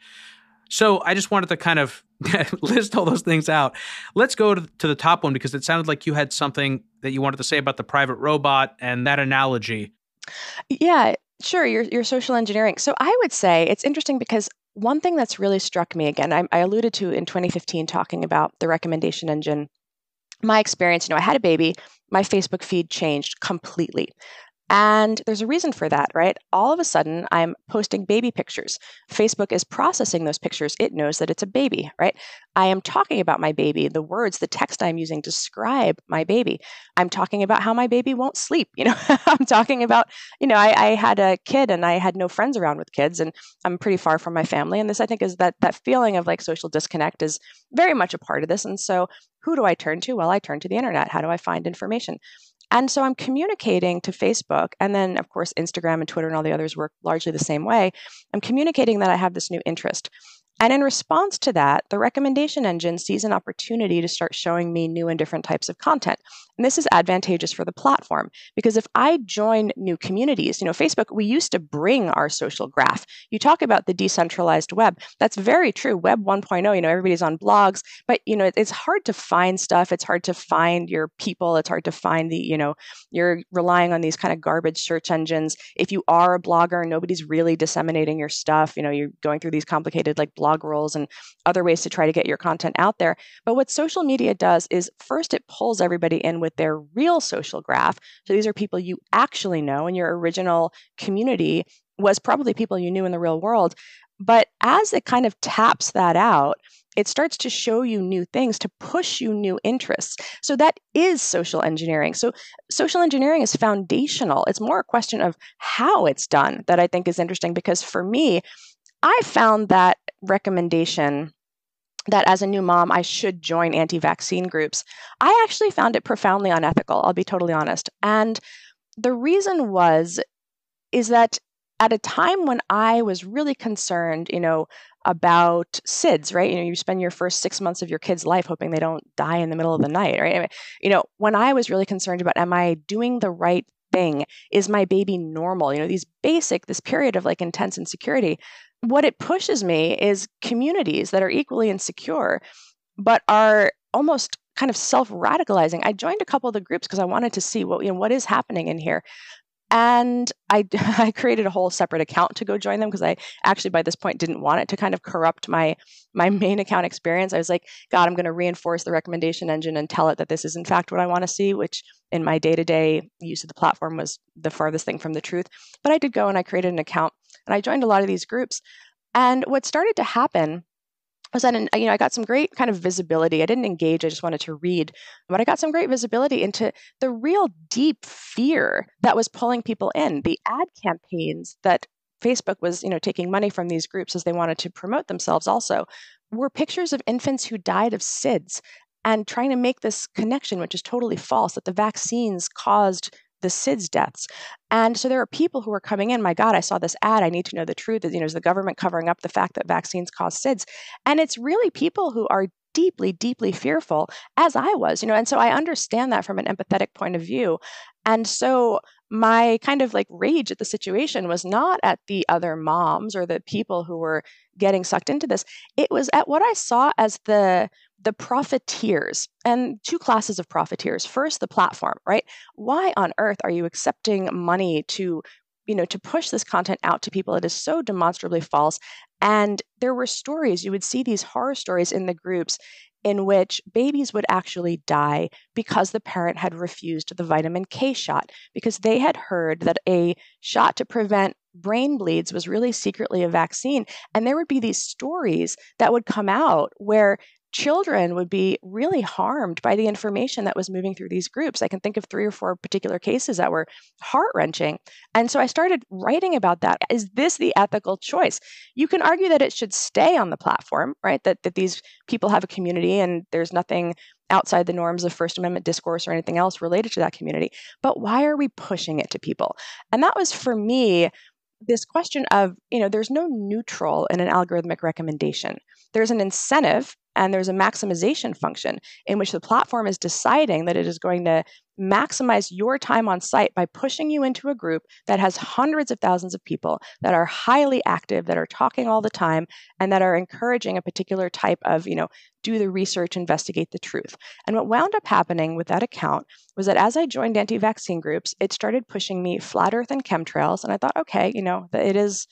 So I just wanted to kind of list all those things out. Let's go to the top one, because it sounded like you had something that you wanted to say about the private robot and that analogy. Yeah, sure. Your social engineering. So I would say it's interesting because one thing that's really struck me, again, I alluded to in 2015 talking about the recommendation engine. My experience, I had a baby, my Facebook feed changed completely. And there's a reason for that, right? All of a sudden, I'm posting baby pictures. Facebook is processing those pictures. It knows that it's a baby, right? I am talking about my baby. The words, the text I'm using describe my baby. I'm talking about how my baby won't sleep. I'm talking about, I had a kid and I had no friends around with kids, and I'm pretty far from my family. And this, I think, is that feeling of like social disconnect is very much a part of this. And so who do I turn to? Well, I turn to the internet. How do I find information? And so I'm communicating to Facebook, and then, of course, Instagram and Twitter and all the others work largely the same way. I'm communicating that I have this new interest. And in response to that, the recommendation engine sees an opportunity to start showing me new and different types of content. And this is advantageous for the platform, because if I join new communities, Facebook, we used to bring our social graph. You talk about the decentralized web. That's very true. Web 1.0, everybody's on blogs, but, it's hard to find stuff. It's hard to find your people. It's hard to find you're relying on these kind of garbage search engines. If you are a blogger, nobody's really disseminating your stuff. You're going through these complicated blog rolls and other ways to try to get your content out there. But what social media does is first it pulls everybody in with their real social graph. So these are people you actually know, and your original community was probably people you knew in the real world. But as it kind of taps that out, it starts to show you new things, to push you new interests. So that is social engineering. So social engineering is foundational. It's more a question of how it's done that I think is interesting, because for me, I found that recommendation that as a new mom, I should join anti-vaccine groups. I actually found it profoundly unethical, I'll be totally honest. And the reason is that at a time when I was really concerned, about SIDS, right? You spend your first 6 months of your kid's life hoping they don't die in the middle of the night, right? When I was really concerned about, am I doing the right thing? Is my baby normal? This period of intense insecurity. What it pushes me is communities that are equally insecure, but are almost kind of self-radicalizing. I joined a couple of the groups because I wanted to see what is happening in here. And I created a whole separate account to go join them, because I actually by this point didn't want it to kind of corrupt my main account experience. I was like, God, I'm going to reinforce the recommendation engine and tell it that this is in fact what I want to see, which in my day-to-day use of the platform was the farthest thing from the truth. But I did go and I created an account and I joined a lot of these groups. And what started to happen was that I got some great kind of visibility. I didn't engage, I just wanted to read, but I got some great visibility into the real deep fear that was pulling people in. The ad campaigns that Facebook was, taking money from these groups as they wanted to promote themselves also, were pictures of infants who died of SIDS, and trying to make this connection, which is totally false, that the vaccines caused the SIDS deaths. And so there are people who are coming in, my God, I saw this ad, I need to know the truth. Is the government covering up the fact that vaccines cause SIDS? And it's really people who are deeply, deeply fearful, as I was, and so I understand that from an empathetic point of view. And so my kind of rage at the situation was not at the other moms or the people who were getting sucked into this. It was at what I saw as the profiteers, and two classes of profiteers. First, the platform, right? Why on earth are you accepting money to push this content out to people? It is so demonstrably false. And there were stories, you would see these horror stories in the groups in which babies would actually die because the parent had refused the vitamin K shot, because they had heard that a shot to prevent brain bleeds was really secretly a vaccine. And there would be these stories that would come out where children would be really harmed by the information that was moving through these groups. I can think of 3 or 4 particular cases that were heart-wrenching. And so I started writing about that. Is this the ethical choice? You can argue that it should stay on the platform, right? That these people have a community and there's nothing outside the norms of First Amendment discourse or anything else related to that community. But why are we pushing it to people? And that was, for me, this question of, there's no neutral in an algorithmic recommendation. There's an incentive and there's a maximization function in which the platform is deciding that it is going to maximize your time on site by pushing you into a group that has hundreds of thousands of people that are highly active, that are talking all the time, and that are encouraging a particular type of, do the research, investigate the truth. And what wound up happening with that account was that as I joined anti-vaccine groups, it started pushing me flat earth and chemtrails. And I thought, okay, it is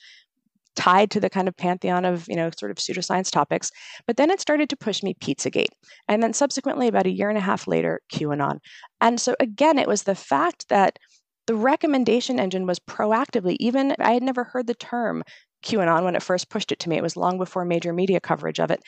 tied to the kind of pantheon of, sort of pseudoscience topics. But then it started to push me Pizzagate. And then subsequently, about a year and a half later, QAnon. And so again, it was the fact that the recommendation engine was proactively, even I had never heard the term QAnon when it first pushed it to me. It was long before major media coverage of it.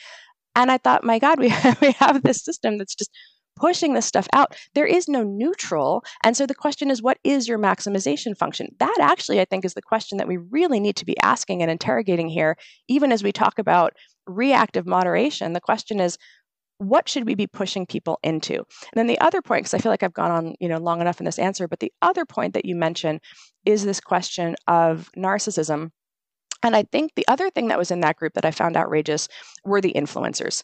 And I thought, my God, we have this system that's just pushing this stuff out. There is no neutral. And so the question is, what is your maximization function? That actually, I think, is the question that we really need to be asking and interrogating here, even as we talk about reactive moderation. The question is, what should we be pushing people into? And then the other point, because I feel like I've gone on, long enough in this answer, but the other point that you mentioned is this question of narcissism. And I think the other thing that was in that group that I found outrageous were the influencers.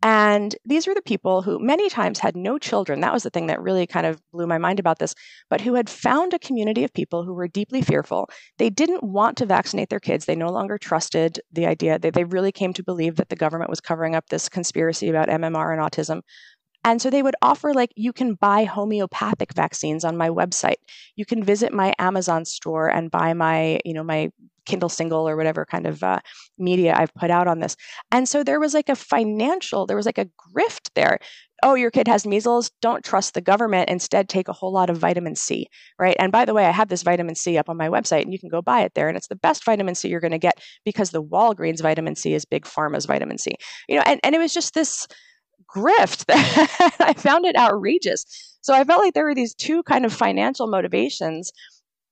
And these were the people who many times had no children. That was the thing that really kind of blew my mind about this, but who had found a community of people who were deeply fearful. They didn't want to vaccinate their kids. They no longer trusted the idea that they really came to believe that the government was covering up this conspiracy about MMR and autism. And so they would offer, you can buy homeopathic vaccines on my website. You can visit my Amazon store and buy my, my Kindle single or whatever kind of media I've put out on this. And so there was a grift there. Oh, your kid has measles. Don't trust the government. Instead, take a whole lot of vitamin C, right? And by the way, I have this vitamin C up on my website and you can go buy it there. And it's the best vitamin C you're going to get because the Walgreens vitamin C is Big Pharma's vitamin C. And it was just this grift that I found it outrageous. So I felt like there were these two kind of financial motivations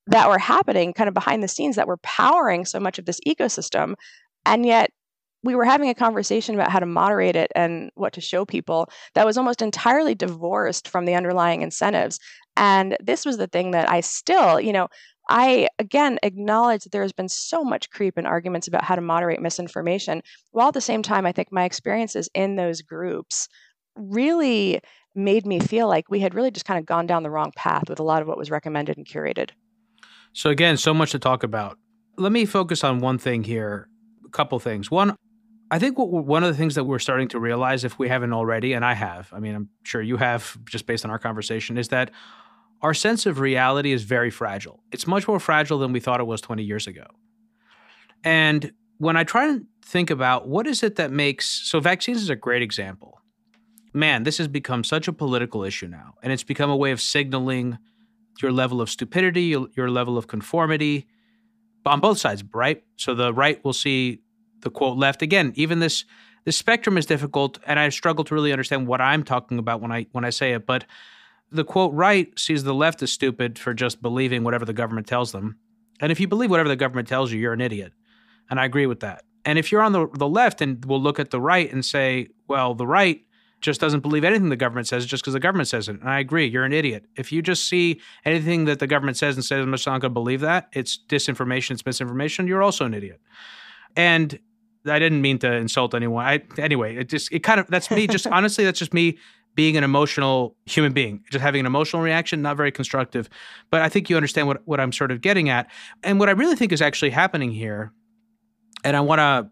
that were happening kind of behind the scenes that were powering so much of this ecosystem. And yet we were having a conversation about how to moderate it and what to show people that was almost entirely divorced from the underlying incentives. And this was the thing that I still, I, again, acknowledge that there has been so much creep in arguments about how to moderate misinformation, while at the same time, I think my experiences in those groups really made me feel like we had really just kind of gone down the wrong path with a lot of what was recommended and curated. So again, so much to talk about. Let me focus on one thing here, a couple things. One, I think one of the things that we're starting to realize, if we haven't already, and I have, I'm sure you have just based on our conversation, is that our sense of reality is very fragile. It's much more fragile than we thought it was 20 years ago. And when I try to think about what is it that so vaccines is a great example. Man, this has become such a political issue now. And it's become a way of signaling your level of stupidity, your level of conformity on both sides, right? So the right will see the quote left. Again, even this spectrum is difficult, and I struggle to really understand what I'm talking about when I say it, but the quote right sees the left as stupid for just believing whatever the government tells them. And if you believe whatever the government tells you, you're an idiot. And I agree with that. And if you're on the left and we'll look at the right and say, well, the right just doesn't believe anything the government says just because the government says it. And I agree, you're an idiot. If you just see anything that the government says and says, I'm just not going to believe that, it's disinformation, it's misinformation, you're also an idiot. And I didn't mean to insult anyone. That's me, just honestly, that's just me being an emotional human being, just having an emotional reaction, not very constructive. But I think you understand what I'm sort of getting at. And what I really think is actually happening here, and I want to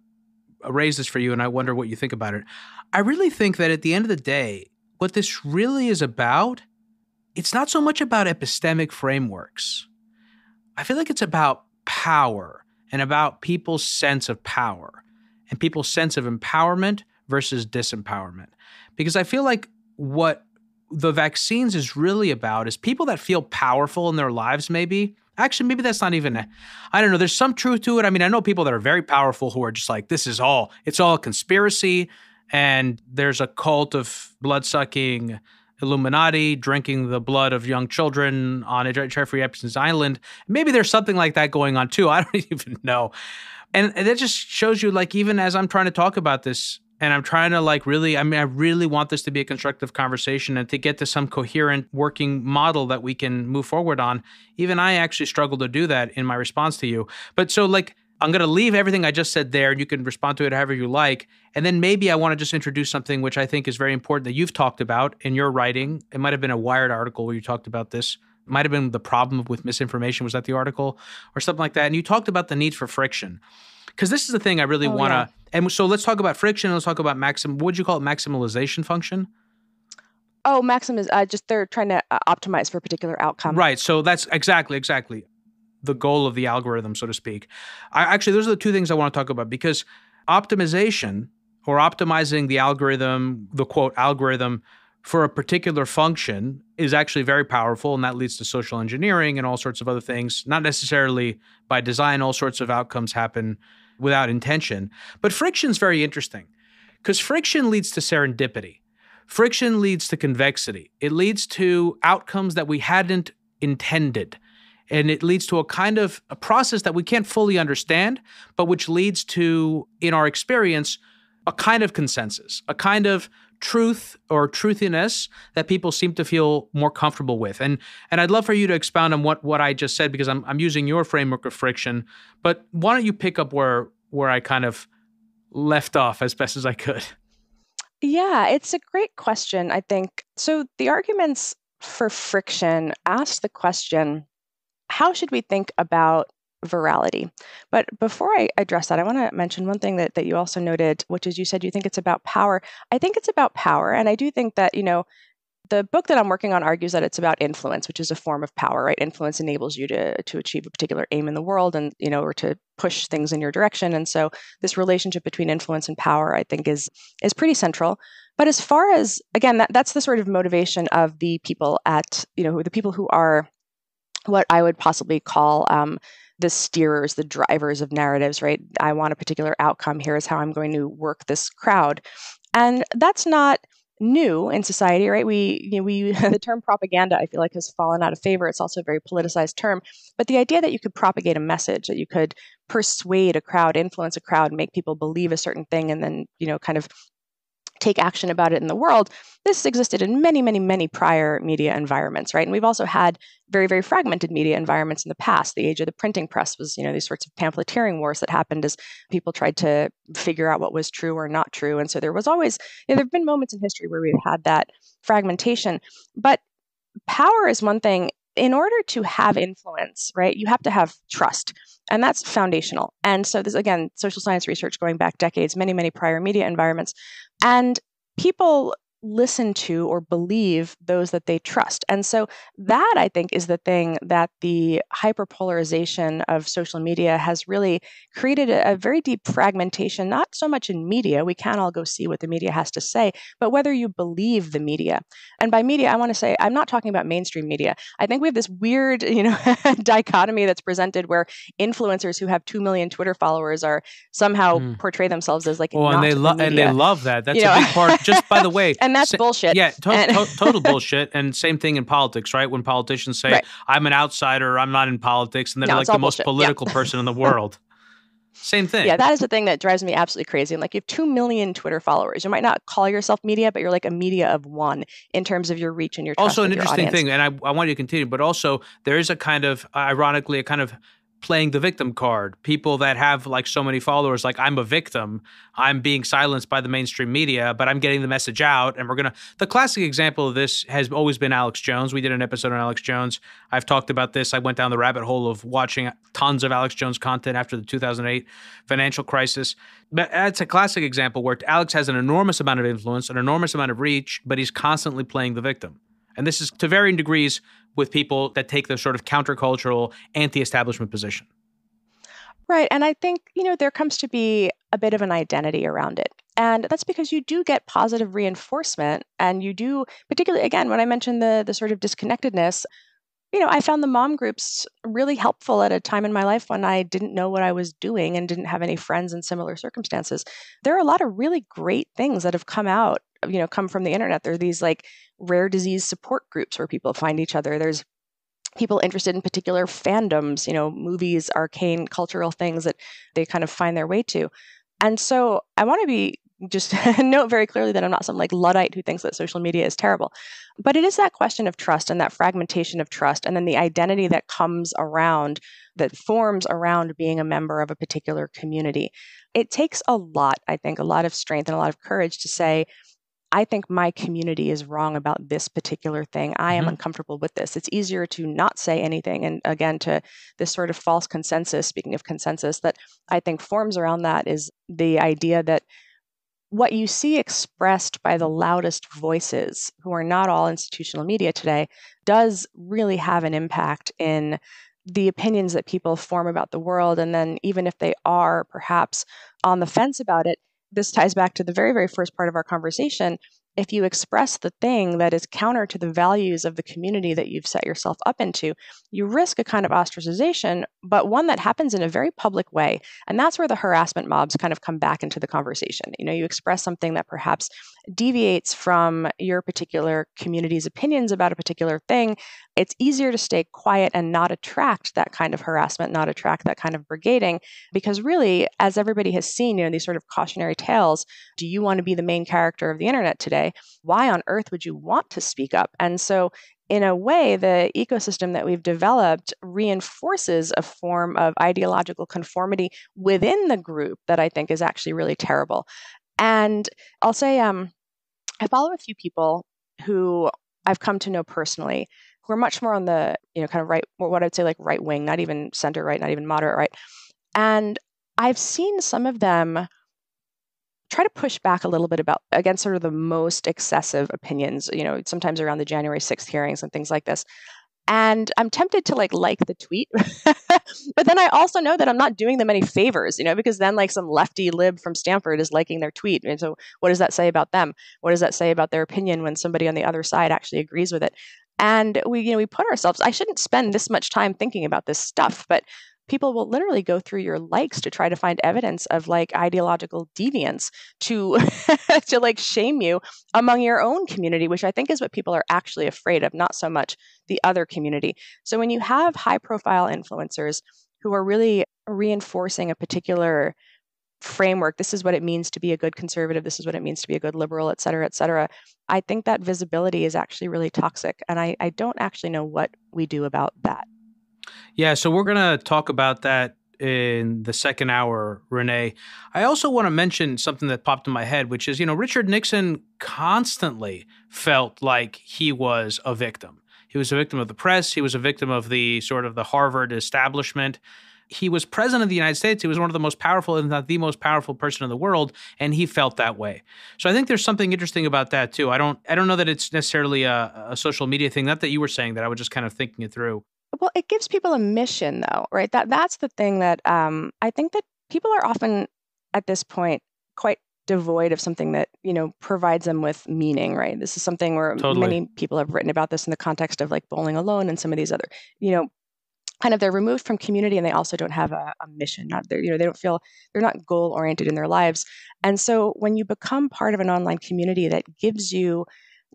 raise this for you, and I wonder what you think about it. I really think that at the end of the day, what this really is about, it's not so much about epistemic frameworks. I feel like it's about power and about people's sense of power and people's sense of empowerment versus disempowerment. Because I feel like what the vaccines is really about is people that feel powerful in their lives, maybe. Actually, maybe that's not even, I don't know. There's some truth to it. I know people that are very powerful who are just like, it's all a conspiracy. and there's a cult of blood-sucking Illuminati drinking the blood of young children on Jeffrey Epstein's island. Maybe there's something like that going on too. I don't even know. And that just shows you, like, even as I'm trying to talk about this and I'm trying to I really want this to be a constructive conversation and to get to some coherent working model that we can move forward on. Even I actually struggle to do that in my response to you. But so I'm going to leave everything I just said there, and you can respond to it however you like. And then maybe I want to just introduce something which I think is very important that you've talked about in your writing. It might have been a Wired article where you talked about this. It might have been the problem with misinformation. Was that the article or something like that? And you talked about the need for friction. Because this is the thing I really want to, and so let's talk about friction. And let's talk about what would you call it? Maximalization function? Oh, maxim is just they're trying to optimize for a particular outcome. Right. So that's exactly the goal of the algorithm, so to speak. Those are the two things I want to talk about, because optimization or optimizing the algorithm, the quote algorithm for a particular function is actually very powerful. And that leads to social engineering and all sorts of other things, not necessarily by design. All sorts of outcomes happen without intention. But friction is very interesting because friction leads to serendipity. Friction leads to convexity. It leads to outcomes that we hadn't intended. And it leads to a kind of a process that we can't fully understand, but which leads to, in our experience, a kind of consensus, a kind of truth or truthiness that people seem to feel more comfortable with. And I'd love for you to expound on what I just said, because I'm using your framework of friction. But why don't you pick up where I kind of left off as best as I could? Yeah, it's a great question, I think. So the arguments for friction ask the question, how should we think about virality? But before I address that, I want to mention one thing that you also noted, which is you said you think it's about power. I think it's about power. And I do think that, the book that I'm working on argues that it's about influence, which is a form of power, right? Influence enables you to achieve a particular aim in the world and, or to push things in your direction. And so this relationship between influence and power, I think, is pretty central. But as far as, again, that's the sort of motivation of the people the people who are what I would possibly call the steerers, the drivers of narratives, right? I want a particular outcome. Here is how I'm going to work this crowd. And that's not new in society, right? We the term propaganda, I feel like, has fallen out of favor. It's also a very politicized term. But the idea that you could propagate a message, that you could persuade a crowd, influence a crowd, make people believe a certain thing, and then, kind of take action about it in the world, this has existed in many, many, many prior media environments, right? And we've also had very, very fragmented media environments in the past. The age of the printing press was, these sorts of pamphleteering wars that happened as people tried to figure out what was true or not true. And so there was always, there have been moments in history where we've had that fragmentation. But power is one thing. In order to have influence, right, you have to have trust. And that's foundational. And so this, again, social science research going back decades, many, many prior media environments. And people listen to or believe those that they trust. And so that, I think, is the thing that the hyperpolarization of social media has really created a very deep fragmentation, not so much in media. We can all go see what the media has to say, but whether you believe the media. And by media, I want to say, I'm not talking about mainstream media. I think we have this weird, dichotomy that's presented where influencers who have 2 million Twitter followers are somehow portray themselves as like, and they love that. That's a big part. Just by the way, and that's bullshit. Yeah, total bullshit. And same thing in politics, right? When politicians say, right, I'm an outsider, I'm not in politics, and they're like the most political person in the world. Same thing. Yeah, that is the thing that drives me absolutely crazy. And like, you have 2 million Twitter followers. You might not call yourself media, but you're like a media of one in terms of your reach and your trust. Also, an interesting audience. thing, and I want you to continue, but also there is a kind of, ironically, a kind of playing the victim card. People that have like so many followers, like, I'm a victim, I'm being silenced by the mainstream media, but I'm getting the message out. And the classic example of this has always been Alex Jones. We did an episode on Alex Jones. I've talked about this. I went down the rabbit hole of watching tons of Alex Jones content after the 2008 financial crisis. But that's a classic example where Alex has an enormous amount of influence, an enormous amount of reach, but he's constantly playing the victim. And this is to varying degrees with people that take the sort of countercultural, anti-establishment position. Right. And I think, there comes to be a bit of an identity around it. And that's because you do get positive reinforcement. And you do, particularly, again, when I mentioned the sort of disconnectedness, I found the mom groups really helpful at a time in my life when I didn't know what I was doing and didn't have any friends in similar circumstances. There are a lot of really great things that have come from the internet. There are these like rare disease support groups where people find each other. There's people interested in particular fandoms, movies, arcane cultural things that they kind of find their way to. And so I want to be just note very clearly that I'm not some like Luddite who thinks that social media is terrible. But it is that question of trust and that fragmentation of trust, and then the identity that that forms around being a member of a particular community. It takes a lot, I think, a lot of strength and a lot of courage to say, I think my community is wrong about this particular thing. I am uncomfortable with this. It's easier to not say anything. And again, to this sort of false consensus, speaking of consensus, that I think forms around that is the idea that what you see expressed by the loudest voices, who are not all institutional media today, does really have an impact in the opinions that people form about the world. And then even if they are perhaps on the fence about it, this ties back to the very, very first part of our conversation. If you express the thing that is counter to the values of the community that you've set yourself up into, you risk a kind of ostracization, but one that happens in a very public way. And that's where the harassment mobs kind of come back into the conversation. You express something that perhaps deviates from your particular community's opinions about a particular thing. It's easier to stay quiet and not attract that kind of harassment, not attract that kind of brigading, because really, as everybody has seen, these sort of cautionary tales, do you want to be the main character of the internet today? Why on earth would you want to speak up? And so in a way, the ecosystem that we've developed reinforces a form of ideological conformity within the group that I think is actually really terrible. And I'll say, I follow a few people who I've come to know personally who are much more on the, kind of right, what I'd say like right wing, not even center right, not even moderate right. And I've seen some of them try to push back a little bit against sort of the most excessive opinions, sometimes around the January 6th hearings and things like this. And I'm tempted to like the tweet, but then I also know that I'm not doing them any favors, because then like some lefty lib from Stanford is liking their tweet. And so what does that say about them? What does that say about their opinion when somebody on the other side actually agrees with it? And we put ourselves, I shouldn't spend this much time thinking about this stuff, but people will literally go through your likes to try to find evidence of like ideological deviance to to like shame you among your own community, which I think is what people are actually afraid of, not so much the other community. So when you have high profile influencers who are really reinforcing a particular framework, this is what it means to be a good conservative, this is what it means to be a good liberal, et cetera, I think that visibility is actually really toxic. And I don't actually know what we do about that. Yeah, so we're going to talk about that in the second hour, Renee. I also want to mention something that popped in my head, which is, Richard Nixon constantly felt like he was a victim. He was a victim of the press. He was a victim of the sort of the Harvard establishment. He was president of the United States. He was one of the most powerful, if not the most powerful person in the world, and he felt that way. So I think there's something interesting about that too. I don't know that it's necessarily a social media thing. Not that you were saying that. I was just kind of thinking it through. Well, it gives people a mission, though, right? That's the thing that I think that people are often at this point quite devoid of something that, provides them with meaning, right? This is something where many people have written about this in the context of like Bowling Alone and some of these other, kind of they're removed from community and they also don't have a mission. They don't feel, they're not goal oriented in their lives. And so when you become part of an online community that gives you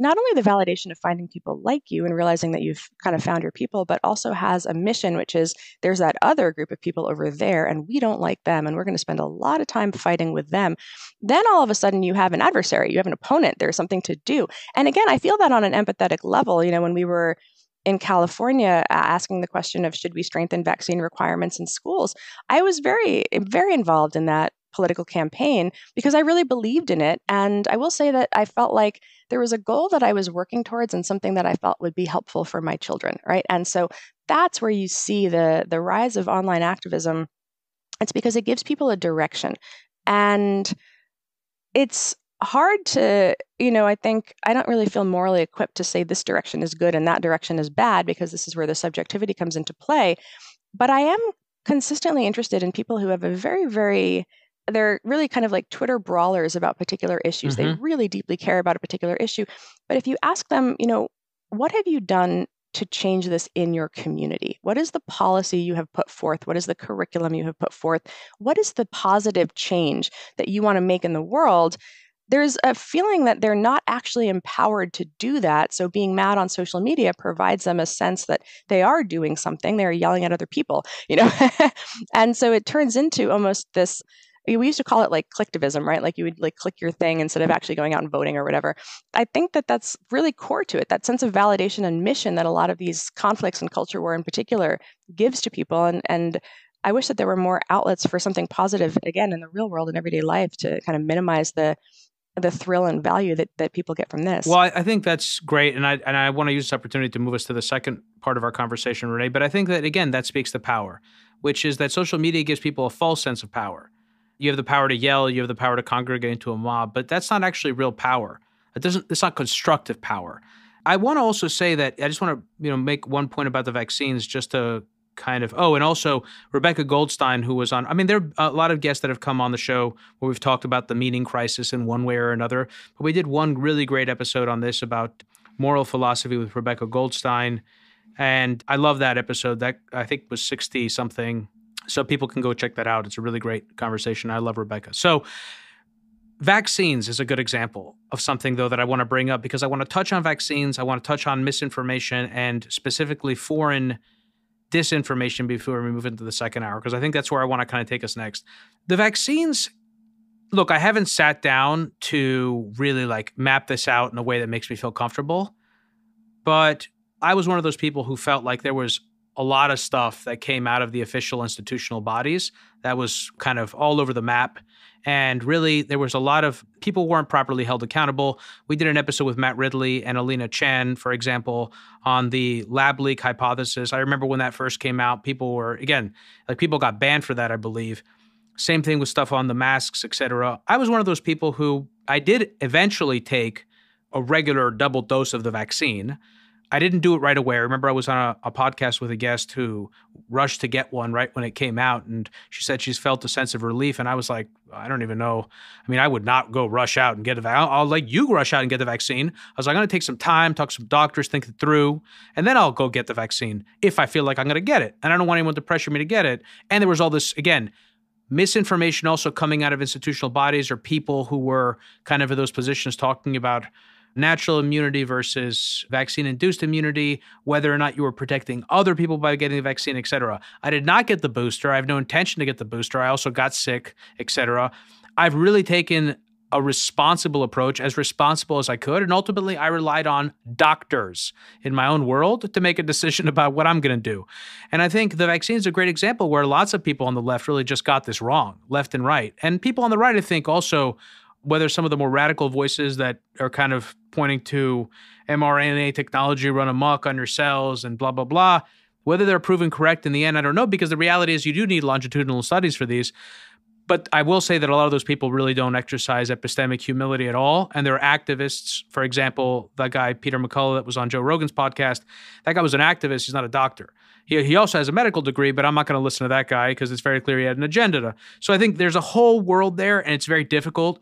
not only the validation of finding people like you and realizing that you've kind of found your people, but also has a mission, which is there's that other group of people over there and we don't like them and we're going to spend a lot of time fighting with them. Then all of a sudden you have an adversary, you have an opponent, there's something to do. And again, I feel that on an empathetic level, when we were in California asking the question of should we strengthen vaccine requirements in schools, I was very, very involved in that political campaign because I really believed in it. And I will say that I felt like there was a goal that I was working towards and something that I felt would be helpful for my children, right? And so that's where you see the rise of online activism. It's because it gives people a direction. And it's hard to, I think I don't really feel morally equipped to say this direction is good and that direction is bad because this is where the subjectivity comes into play. But I am consistently interested in people who have a very, very they're really kind of like Twitter brawlers about particular issues. They really deeply care about a particular issue. But if you ask them, what have you done to change this in your community? What is the policy you have put forth? What is the curriculum you have put forth? What is the positive change that you want to make in the world? There's a feeling that they're not actually empowered to do that. So being mad on social media provides them a sense that they are doing something. They're yelling at other people, And so it turns into almost this, we used to call it like clicktivism, right? Like you would like click your thing instead of actually going out and voting or whatever. I think that that's really core to it, that sense of validation and mission that a lot of these conflicts and culture war in particular gives to people. And I wish that there were more outlets for something positive, again, in the real world and everyday life to kind of minimize the thrill and value that people get from this. Well, I think that's great. And I want to use this opportunity to move us to the second part of our conversation, Renée. But I think that, again, that speaks to power, which is that social media gives people a false sense of power. You have the power to yell, you have the power to congregate into a mob, but that's not actually real power. It's not constructive power. I want to also say that I just want to, make one point about the vaccines just to kind of, and also Rebecca Goldstein, who was on, there are a lot of guests that have come on the show where we've talked about the meaning crisis in one way or another, but we did one really great episode on this about moral philosophy with Rebecca Goldstein. And I love that episode. That I think was 60 something. So people can go check that out. It's a really great conversation. I love Rebecca. So vaccines is a good example of something, though, that I want to bring up because I want to touch on vaccines. I want to touch on misinformation and specifically foreign disinformation before we move into the second hour, because I think that's where I want to kind of take us next. The vaccines, look, I haven't sat down to really like map this out in a way that makes me feel comfortable, but I was one of those people who felt like there was a lot of stuff that came out of the official institutional bodies that was kind of all over the map. And really, there was a lot of people weren't properly held accountable. We did an episode with Matt Ridley and Alina Chan, for example, on the lab leak hypothesis. I remember when that first came out, people were, again, like people got banned for that, I believe. Same thing with stuff on the masks, et cetera. I was one of those people who I did eventually take a regular double dose of the vaccine. I didn't do it right away. I remember I was on a podcast with a guest who rushed to get one right when it came out. And she said she's felt a sense of relief. And I was like, I don't even know. I would not go rush out and get a vaccine. I'll let you rush out and get the vaccine. I was like, I'm going to take some time, talk to some doctors, think it through, and then I'll go get the vaccine if I feel like I'm going to get it. And I don't want anyone to pressure me to get it. And there was all this, again, misinformation also coming out of institutional bodies or people who were kind of in those positions talking about natural immunity versus vaccine-induced immunity, whether or not you were protecting other people by getting the vaccine, et cetera. I did not get the booster. I have no intention to get the booster. I also got sick, et cetera. I've really taken a responsible approach, as responsible as I could, and ultimately I relied on doctors in my own world to make a decision about what I'm going to do. And I think the vaccine is a great example where lots of people on the left really just got this wrong, left and right. And people on the right, I think, also, whether some of the more radical voices that are kind of pointing to mRNA technology run amok on your cells and blah, blah, blah, whether they're proven correct in the end, I don't know, because the reality is you do need longitudinal studies for these. But I will say that a lot of those people really don't exercise epistemic humility at all. And they're activists. For example, that guy, Peter McCullough, that was on Joe Rogan's podcast, that guy was an activist. He's not a doctor. He also has a medical degree, but I'm not going to listen to that guy because it's very clear he had an agenda. So I think there's a whole world there, and it's very difficult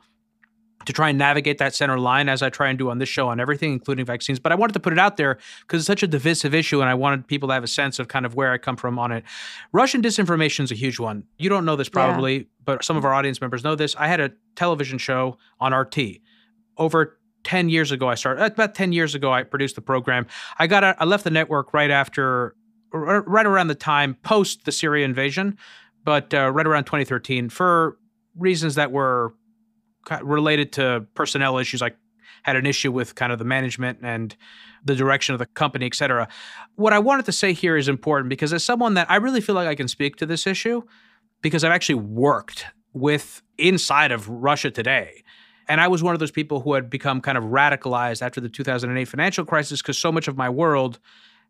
to try and navigate that center line as I try and do on this show on everything, including vaccines. But I wanted to put it out there because it's such a divisive issue, and I wanted people to have a sense of kind of where I come from on it. Russian disinformation is a huge one. You don't know this probably, but some of our audience members know this. I had a television show on RT. Over 10 years ago, about 10 years ago, I produced the program. I left the network right around the time post the Syria invasion, but right around 2013 for reasons that were related to personnel issues. I had an issue with kind of the management and the direction of the company, et cetera. What I wanted to say here is important because as someone that I really feel like I can speak to this issue because I've actually worked with inside of Russia Today. And I was one of those people who had become kind of radicalized after the 2008 financial crisis because so much of my world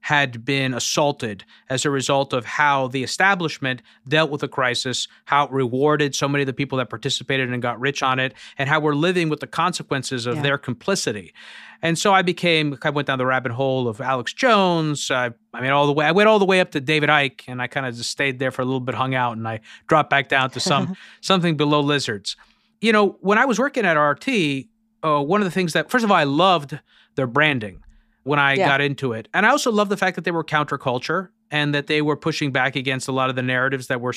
had been assaulted as a result of how the establishment dealt with the crisis, how it rewarded so many of the people that participated and got rich on it, and how we're living with the consequences of their complicity. And so I went down the rabbit hole of Alex Jones. I went all the way up to David Icke, and I kind of just stayed there for a little bit, hung out, and I dropped back down to something below lizards. When I was working at RT, one of the things that, first of all, I loved their branding. when I got into it. And I also love the fact that they were counterculture and that they were pushing back against a lot of the narratives that were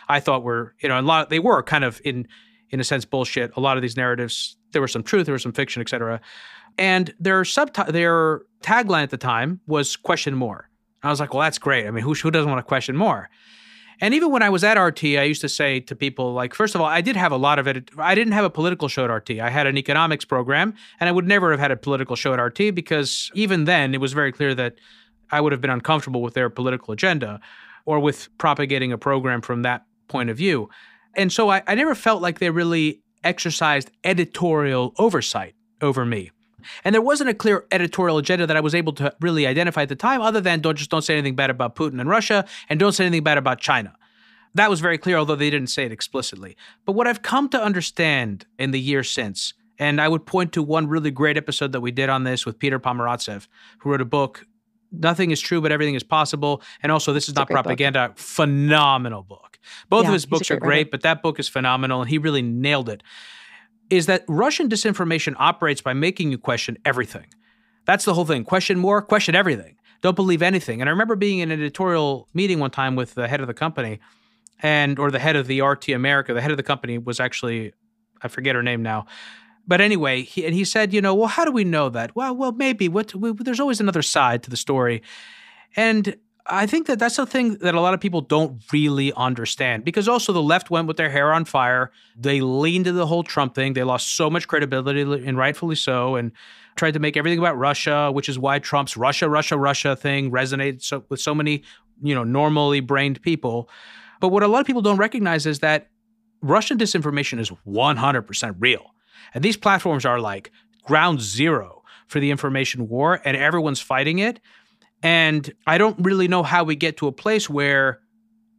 I thought were, they were kind of in a sense bullshit. A lot of these narratives, there was some truth, there was some fiction, et cetera. And their tagline at the time was question more. I was like, well, that's great. I mean, who doesn't want to question more? And even when I was at RT, I used to say to people, like, first of all, I did have a lot of it. I didn't have a political show at RT. I had an economics program, and I would never have had a political show at RT because even then it was very clear that I would have been uncomfortable with their political agenda or with propagating a program from that point of view. And so I never felt like they really exercised editorial oversight over me. And there wasn't a clear editorial agenda that I was able to really identify at the time other than don't say anything bad about Putin and Russia and don't say anything bad about China. That was very clear, although they didn't say it explicitly. But what I've come to understand in the years since, and I would point to one really great episode that we did on this with Peter Pomerantsev, who wrote a book, Nothing is True, But Everything is Possible. And also, This is Not Propaganda. Book. Phenomenal book. Both of his books are great, but that book is phenomenal, and he really nailed it. Is that Russian disinformation operates by making you question everything. That's the whole thing. Question more, question everything. Don't believe anything. And I remember being in an editorial meeting one time with the head of the company or the head of the RT America. The head of the company was actually, I forget her name now. But anyway, he said, well, how do we know that? Well, maybe. There's always another side to the story. And I think that that's the thing that a lot of people don't really understand, because also the left went with their hair on fire. They leaned to the whole Trump thing. They lost so much credibility, and rightfully so, and tried to make everything about Russia, which is why Trump's Russia thing resonated with so many, normally brained people. But what a lot of people don't recognize is that Russian disinformation is 100% real. And these platforms are like ground zero for the information war, and everyone's fighting it. And I don't really know how we get to a place where,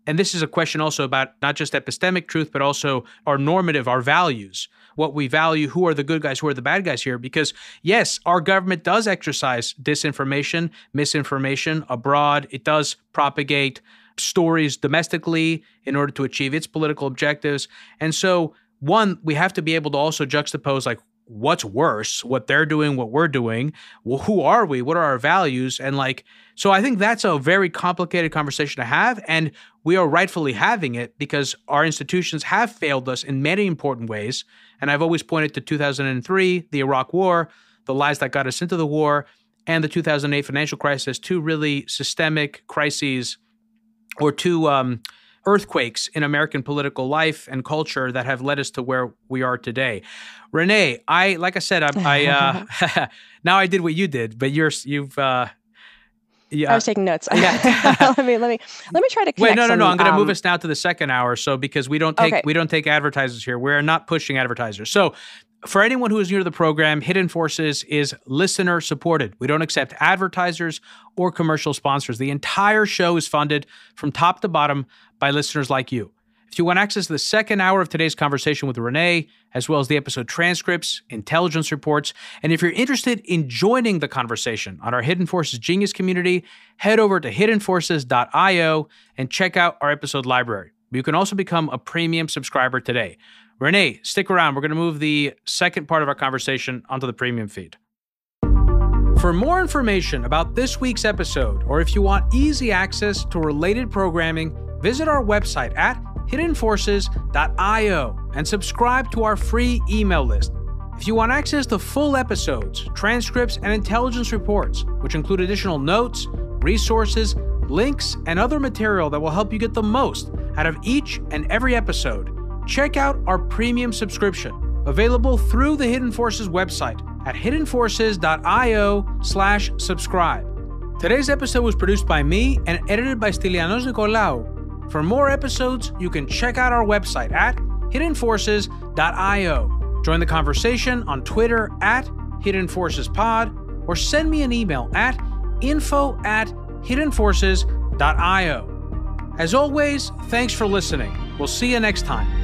and this is a question also about not just epistemic truth, but also our normative, our values, what we value, who are the good guys, who are the bad guys here. Because yes, our government does exercise disinformation, misinformation abroad. It does propagate stories domestically in order to achieve its political objectives. And so, one, we have to be able to also juxtapose like, what's worse, what they're doing, what we're doing. Well, who are we? What are our values? And so I think that's a very complicated conversation to have. And we are rightfully having it because our institutions have failed us in many important ways. And I've always pointed to 2003, the Iraq War, the lies that got us into the war, and the 2008 financial crisis, two really systemic crises or two earthquakes in American political life and culture that have led us to where we are today. Renée, like I said, now I did what you did, but you've I was taking notes. let me try to connect. Wait, no. I'm going to move us now to the second hour. So because we don't take advertisers here, we're not pushing advertisers. So for anyone who is new to the program, Hidden Forces is listener supported. We don't accept advertisers or commercial sponsors. The entire show is funded from top to bottom by listeners like you. If you want access to the second hour of today's conversation with Renée, as well as the episode transcripts, intelligence reports, and if you're interested in joining the conversation on our Hidden Forces Genius community, head over to hiddenforces.io and check out our episode library. You can also become a premium subscriber today. Renée, stick around. We're going to move the second part of our conversation onto the premium feed. For more information about this week's episode, or if you want easy access to related programming, visit our website at hiddenforces.io and subscribe to our free email list. If you want access to full episodes, transcripts, and intelligence reports, which include additional notes, resources, links, and other material that will help you get the most out of each and every episode, check out our premium subscription, available through the Hidden Forces website at hiddenforces.io/subscribe. Today's episode was produced by me and edited by Stylianos Nicolaou. For more episodes, you can check out our website at hiddenforces.io. Join the conversation on Twitter at hiddenforcespod, or send me an email at info@hiddenforces.io. As always, thanks for listening. We'll see you next time.